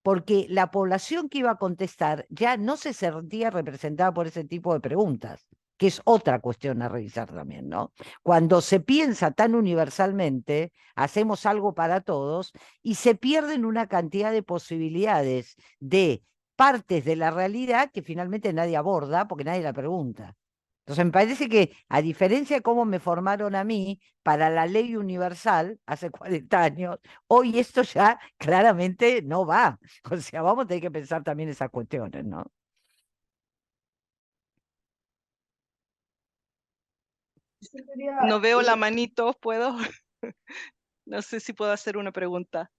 porque la población que iba a contestar ya no se sentía representada por ese tipo de preguntas, que es otra cuestión a revisar también, ¿no? Cuando se piensa tan universalmente, hacemos algo para todos y se pierden una cantidad de posibilidades de partes de la realidad que finalmente nadie aborda porque nadie la pregunta. Entonces me parece que, a diferencia de cómo me formaron a mí para la ley universal hace 40 años, hoy esto ya claramente no va. O sea, vamos a tener que pensar también esas cuestiones, ¿no? Yo quería, No veo la manito, ¿puedo? No sé si puedo hacer una pregunta.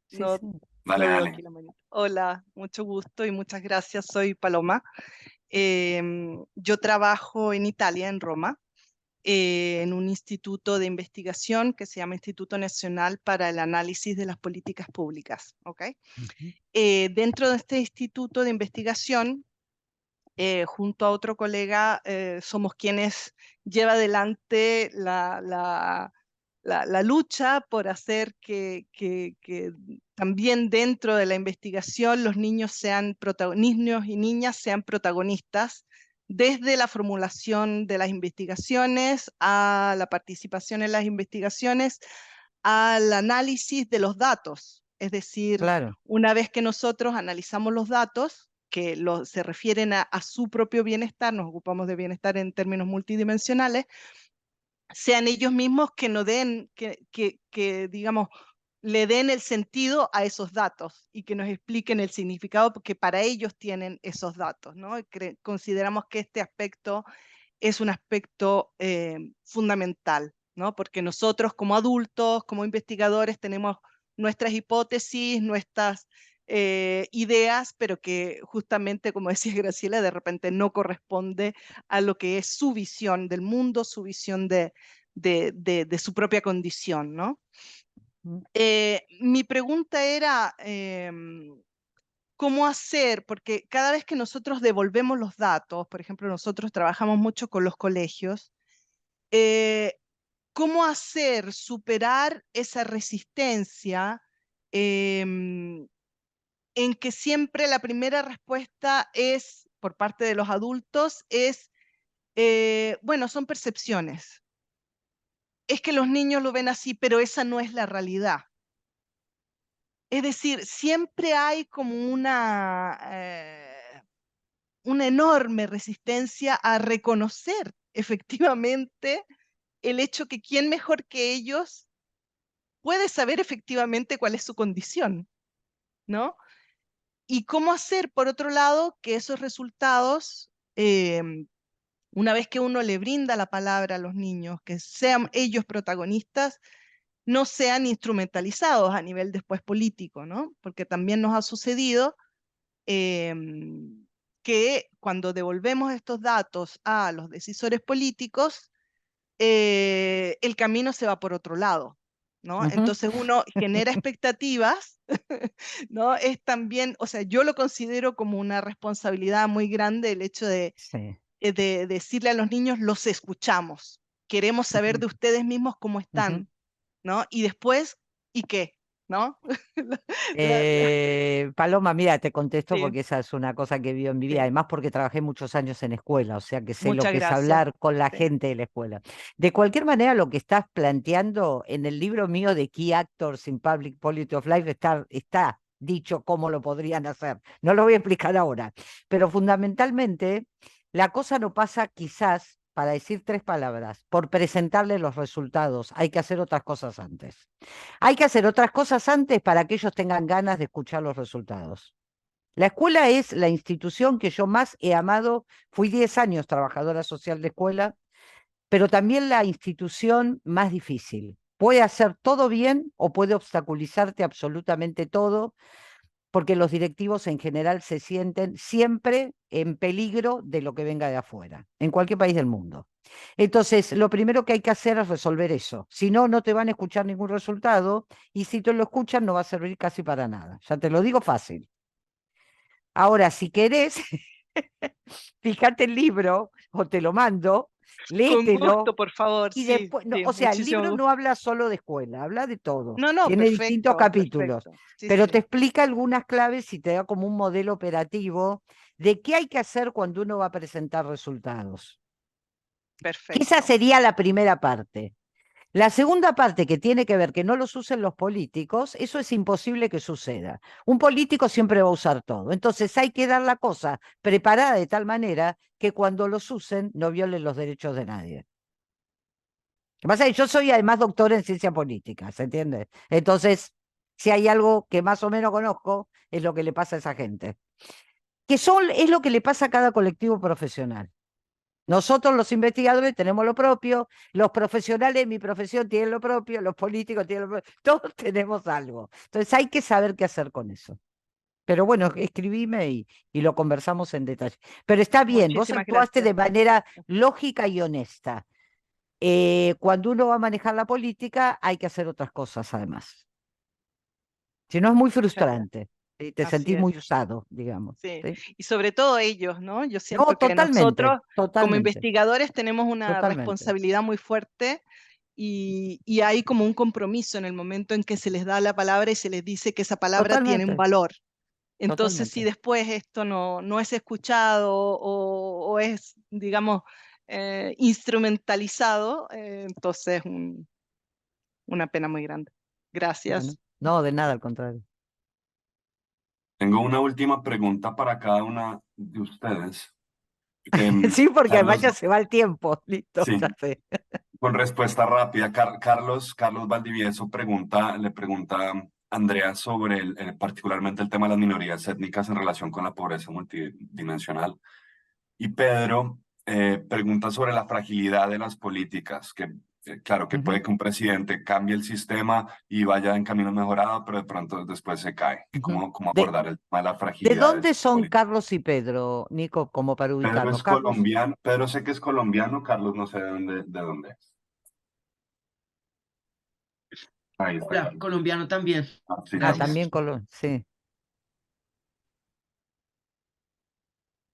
Sí, No, sí. Dale, no veo dale. aquí la manito. Hola, mucho gusto y muchas gracias. Soy Paloma. Yo trabajo en Italia, en Roma, en un instituto de investigación que se llama Instituto Nacional para el Análisis de las Políticas Públicas. ¿Ok? Ujú. Dentro de este instituto de investigación, junto a otro colega, somos quienes lleva adelante la lucha por hacer que también dentro de la investigación los niños niños y niñas sean protagonistas, desde la formulación de las investigaciones, a la participación en las investigaciones, al análisis de los datos. Es decir, Claro. una vez que nosotros analizamos los datos, que se refieren a su propio bienestar, nos ocupamos de bienestar en términos multidimensionales, sean ellos mismos que nos den, digamos, le den el sentido a esos datos y que nos expliquen el significado que para ellos tienen esos datos, ¿no? Consideramos que este aspecto es un aspecto fundamental, ¿no? Porque nosotros como adultos, como investigadores, tenemos nuestras hipótesis, nuestras ideas, pero que justamente, como decía Graciela, de repente no corresponde a lo que es su visión del mundo, su visión de su propia condición, ¿no? Mm. Mi pregunta era, ¿cómo hacer? Porque cada vez que nosotros devolvemos los datos, por ejemplo, nosotros trabajamos mucho con los colegios, ¿cómo hacer superar esa resistencia en que siempre la primera respuesta es, por parte de los adultos, es, bueno, son percepciones. Es que los niños lo ven así, pero esa no es la realidad. Es decir, siempre hay como una enorme resistencia a reconocer efectivamente el hecho que quién mejor que ellos puede saber efectivamente cuál es su condición, ¿no? Y cómo hacer, por otro lado, que esos resultados, una vez que uno le brinda la palabra a los niños, que sean ellos protagonistas, no sean instrumentalizados a nivel después político, ¿no? Porque también nos ha sucedido que cuando devolvemos estos datos a los decisores políticos, el camino se va por otro lado, ¿no? Ujú. Entonces uno genera expectativas, ¿no? Es también, o sea, yo lo considero como una responsabilidad muy grande el hecho Sí. de decirle a los niños, los escuchamos, queremos saber Ujú. de ustedes mismos cómo Ujú. están, ¿no? Y después, ¿y qué? ¿No? La- la- Paloma, mira, te contesto sí, porque esa es una cosa que vivo en mi vida, sí. además porque trabajé muchos años en escuela, o sea que sé lo Muchas que es gracias. hablar con la Sí. gente de la escuela. De cualquier manera, lo que estás planteando en el libro mío de Key Actors in Public Polity of Life está dicho cómo lo podrían hacer. No lo voy a explicar ahora, pero fundamentalmente la cosa no pasa quizás, para decir tres palabras, por presentarle los resultados. Hay que hacer otras cosas antes. Hay que hacer otras cosas antes para que ellos tengan ganas de escuchar los resultados. La escuela es la institución que yo más he amado. Fui 10 años trabajadora social de escuela, pero también la institución más difícil. Puede hacer todo bien o puede obstaculizarte absolutamente todo, porque los directivos en general se sienten siempre en peligro de lo que venga de afuera, en cualquier país del mundo. Entonces, lo primero que hay que hacer es resolver eso. Si no, no te van a escuchar ningún resultado y si te lo escuchan no va a servir casi para nada. Ya te lo digo fácil. Ahora, si querés, fíjate el libro o te lo mando Con léetelo. gusto, por favor, Y sí, después, no, sí, o sea, el muchísimo libro gusto. no habla solo de escuela, habla de todo. No, no, Tiene distintos perfecto, capítulos, perfecto. Sí, pero te sí, explica algunas claves y te da como un modelo operativo de qué hay que hacer cuando uno va a presentar resultados. Que esa perfecto. sería la primera parte. La segunda parte, que tiene que ver que no los usen los políticos, eso es imposible que suceda. Un político siempre va a usar todo. Entonces hay que dar la cosa preparada de tal manera que cuando los usen no violen los derechos de nadie. Lo que pasa es que yo soy además doctor en ciencia política, ¿se entiende? Entonces, si hay algo que más o menos conozco, es lo que le pasa a esa gente. Es lo que le pasa a cada colectivo profesional. Nosotros los investigadores tenemos lo propio, los profesionales de mi profesión tienen lo propio, los políticos tienen lo propio, todos tenemos algo. Entonces hay que saber qué hacer con eso. Pero bueno, escribime y lo conversamos en detalle. Pero está bien, vos Muchísimas actuaste de gracias. manera lógica y honesta. Cuando uno va a manejar la política, hay que hacer otras cosas además. Si no es muy Muchas gracias. frustrante y te Así sentís muy es. usado, digamos. Sí, ¿Sí? y sobre todo ellos, ¿no? Yo No, siento que nosotros, como totalmente, investigadores, tenemos una totalmente. responsabilidad muy fuerte y hay como un compromiso en el momento en que se les da la palabra y se les dice que esa palabra tiene un Totalmente, valor. Entonces, si totalmente. después esto no es escuchado o es, digamos, instrumentalizado, entonces una pena muy grande. Bueno, Gracias. no, de nada, al contrario. Tengo una última pregunta para cada una de ustedes. Em, Sí, porque además Carlos, ya se va el tiempo. Listo, sí, ya sé. con respuesta rápida. Carlos Valdivieso le pregunta a Andrea sobre particularmente el tema de las minorías étnicas en relación con la pobreza multidimensional. Y Pedro pregunta sobre la fragilidad de las políticas, que claro, que puede Ujú, que un presidente cambie el sistema y vaya en camino mejorado, pero de pronto después se cae. ujú. ¿Cómo abordar el tema de la ¿De fragilidad de dónde esas son políticas? Carlos y Pedro, Nico, como para Pedro ubicarlos? es Carlos, colombiano, Pedro sé que es colombiano, Carlos no sé de dónde es. Ahí está Hola, Carlos. colombiano también. Ah, sí, Gracias. también sí.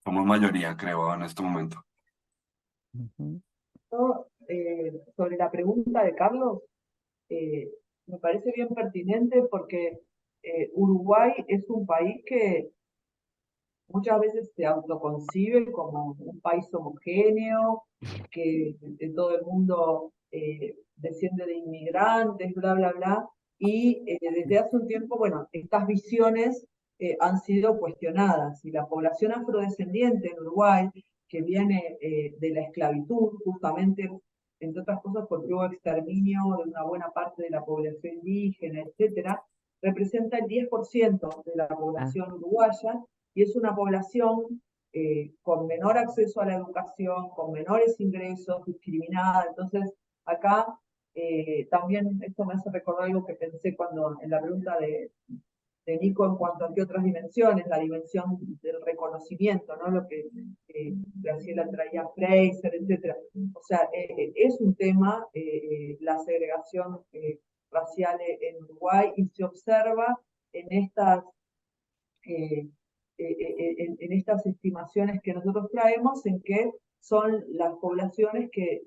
somos mayoría, creo, en este momento. Ujú, Yo, sobre la pregunta de Carlos, eh, me parece bien pertinente porque Uruguay es un país que muchas veces se autoconcibe como un país homogéneo, que de todo el mundo desciende de inmigrantes, bla, bla, bla, y desde hace un tiempo, bueno, estas visiones han sido cuestionadas y la población afrodescendiente en Uruguay, que viene de la esclavitud, justamente, entre otras cosas porque hubo exterminio de una buena parte de la población indígena, etcétera, representa el 10% de la ah, población uruguaya y es una población con menor acceso a la educación, con menores ingresos, discriminada. Entonces, acá también esto me hace recordar algo que pensé cuando en la pregunta de Nico en cuanto a qué otras dimensiones, la dimensión del reconocimiento, ¿no? Lo que Graciela traía a Fraser, etc. O sea, es un tema, la segregación racial en Uruguay y se observa en estas eh, en estas estimaciones que nosotros traemos, en que son las poblaciones que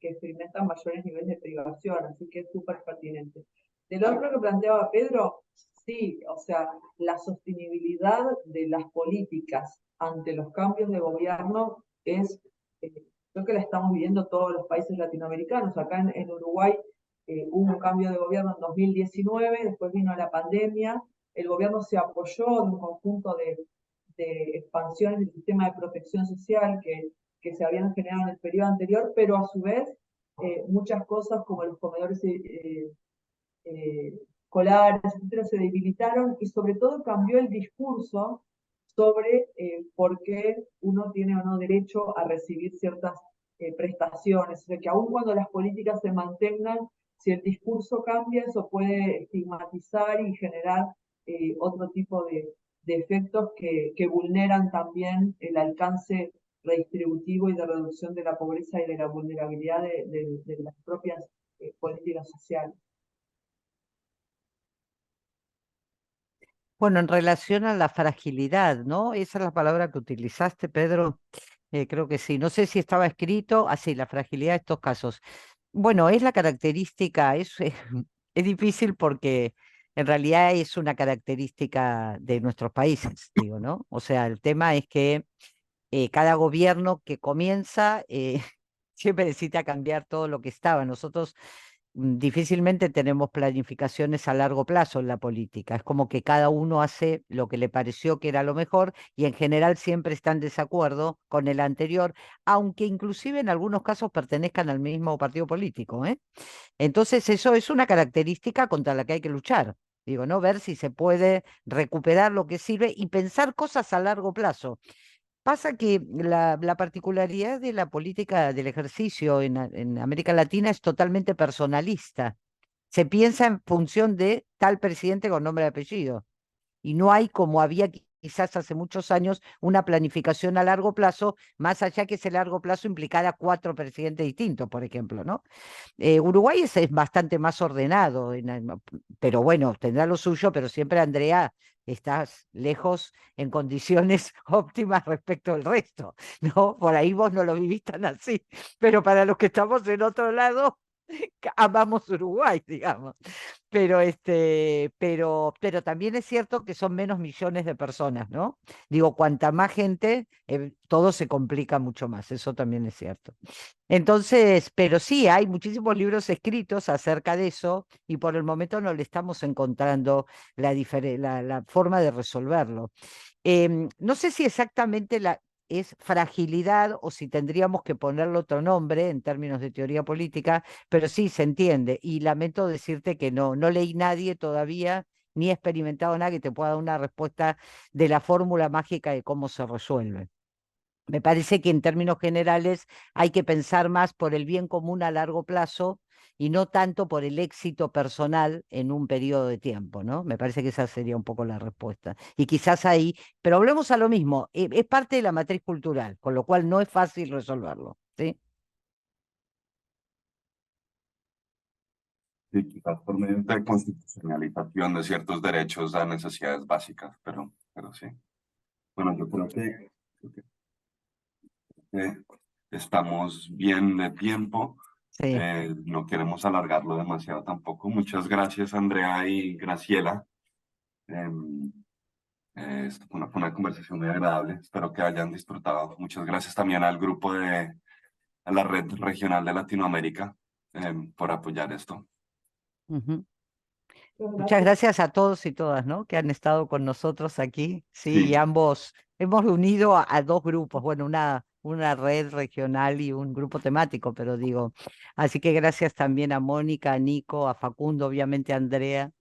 experimentan mayores niveles de privación, así que es súper pertinente. Del otro que planteaba Pedro, sí, o sea, la sostenibilidad de las políticas ante los cambios de gobierno es, creo que la estamos viviendo todos los países latinoamericanos. Acá en Uruguay hubo un cambio de gobierno en 2019, después vino la pandemia, el gobierno se apoyó en un conjunto de expansiones del sistema de protección social que se habían generado en el periodo anterior, pero a su vez muchas cosas como los comedores escolares, etcétera, se debilitaron y sobre todo cambió el discurso sobre por qué uno tiene o no derecho a recibir ciertas prestaciones. O sea, que aun cuando las políticas se mantengan, si el discurso cambia, eso puede estigmatizar y generar otro tipo de efectos que vulneran también el alcance redistributivo y de reducción de la pobreza y de la vulnerabilidad de las propias políticas sociales. Bueno, en relación a la fragilidad, ¿no? Esa es la palabra que utilizaste, Pedro. Creo que sí. No sé si estaba escrito así, la fragilidad de estos casos. Bueno, es la característica, es difícil porque en realidad es una característica de nuestros países, digo, ¿no? O sea, el tema es que cada gobierno que comienza siempre necesita cambiar todo lo que estaba. Nosotros difícilmente tenemos planificaciones a largo plazo en la política. Es como que cada uno hace lo que le pareció que era lo mejor y en general siempre está en desacuerdo con el anterior, aunque inclusive en algunos casos pertenezcan al mismo partido político, ¿eh? Entonces eso es una característica contra la que hay que luchar. Digo, ¿no? Ver si se puede recuperar lo que sirve y pensar cosas a largo plazo. Pasa que la particularidad de la política del ejercicio en América Latina es totalmente personalista. Se piensa en función de tal presidente con nombre y apellido. Y no hay, como había quizás hace muchos años, una planificación a largo plazo, más allá que ese largo plazo implicara 4 presidentes distintos, por ejemplo, ¿no? Uruguay es bastante más ordenado, pero bueno, tendrá lo suyo, pero siempre, Andrea, estás lejos en condiciones óptimas respecto al resto, ¿no? Por ahí vos no lo vivís tan así, pero para los que estamos en otro lado, amamos Uruguay, digamos. Pero también es cierto que son menos millones de personas, ¿no? Digo, cuanta más gente, todo se complica mucho más, eso también es cierto. Entonces, pero sí, hay muchísimos libros escritos acerca de eso y por el momento no le estamos encontrando la forma de resolverlo. No sé si exactamente es fragilidad o si tendríamos que ponerle otro nombre en términos de teoría política, pero sí se entiende. Y lamento decirte que no leí nadie todavía, ni he experimentado nada que te pueda dar una respuesta de la fórmula mágica de cómo se resuelve. Me parece que en términos generales hay que pensar más por el bien común a largo plazo y no tanto por el éxito personal en un periodo de tiempo, ¿no? Me parece que esa sería un poco la respuesta. Y quizás ahí, pero volvemos a lo mismo, es parte de la matriz cultural, con lo cual no es fácil resolverlo, ¿sí? Sí, quizás por medio de constitucionalización de ciertos derechos a necesidades básicas, pero sí. Bueno, yo creo que estamos bien de tiempo. Sí. No queremos alargarlo demasiado tampoco. Muchas gracias, Andrea y Graciela. Em, fue una conversación muy agradable. Espero que hayan disfrutado. Muchas gracias también al grupo a la Red Regional de Latinoamérica, por apoyar esto. Ujú. Muchas Muchas gracias. gracias a todos y todas, ¿no? Que han estado con nosotros aquí. Sí, y Sí, ambos hemos reunido a 2 grupos, bueno, una red regional y un grupo temático, pero digo, así que gracias también a Mónica, a Nico, a Facundo, obviamente a Andrea,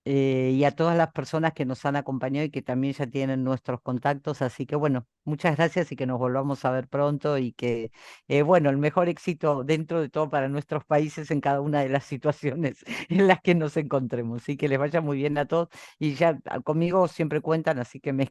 y a todas las personas que nos han acompañado y que también ya tienen nuestros contactos. Así que bueno, muchas gracias y que nos volvamos a ver pronto y que, bueno, el mejor éxito dentro de todo para nuestros países en cada una de las situaciones en las que nos encontremos. Y que les vaya muy bien a todos. Y ya conmigo siempre cuentan, así que me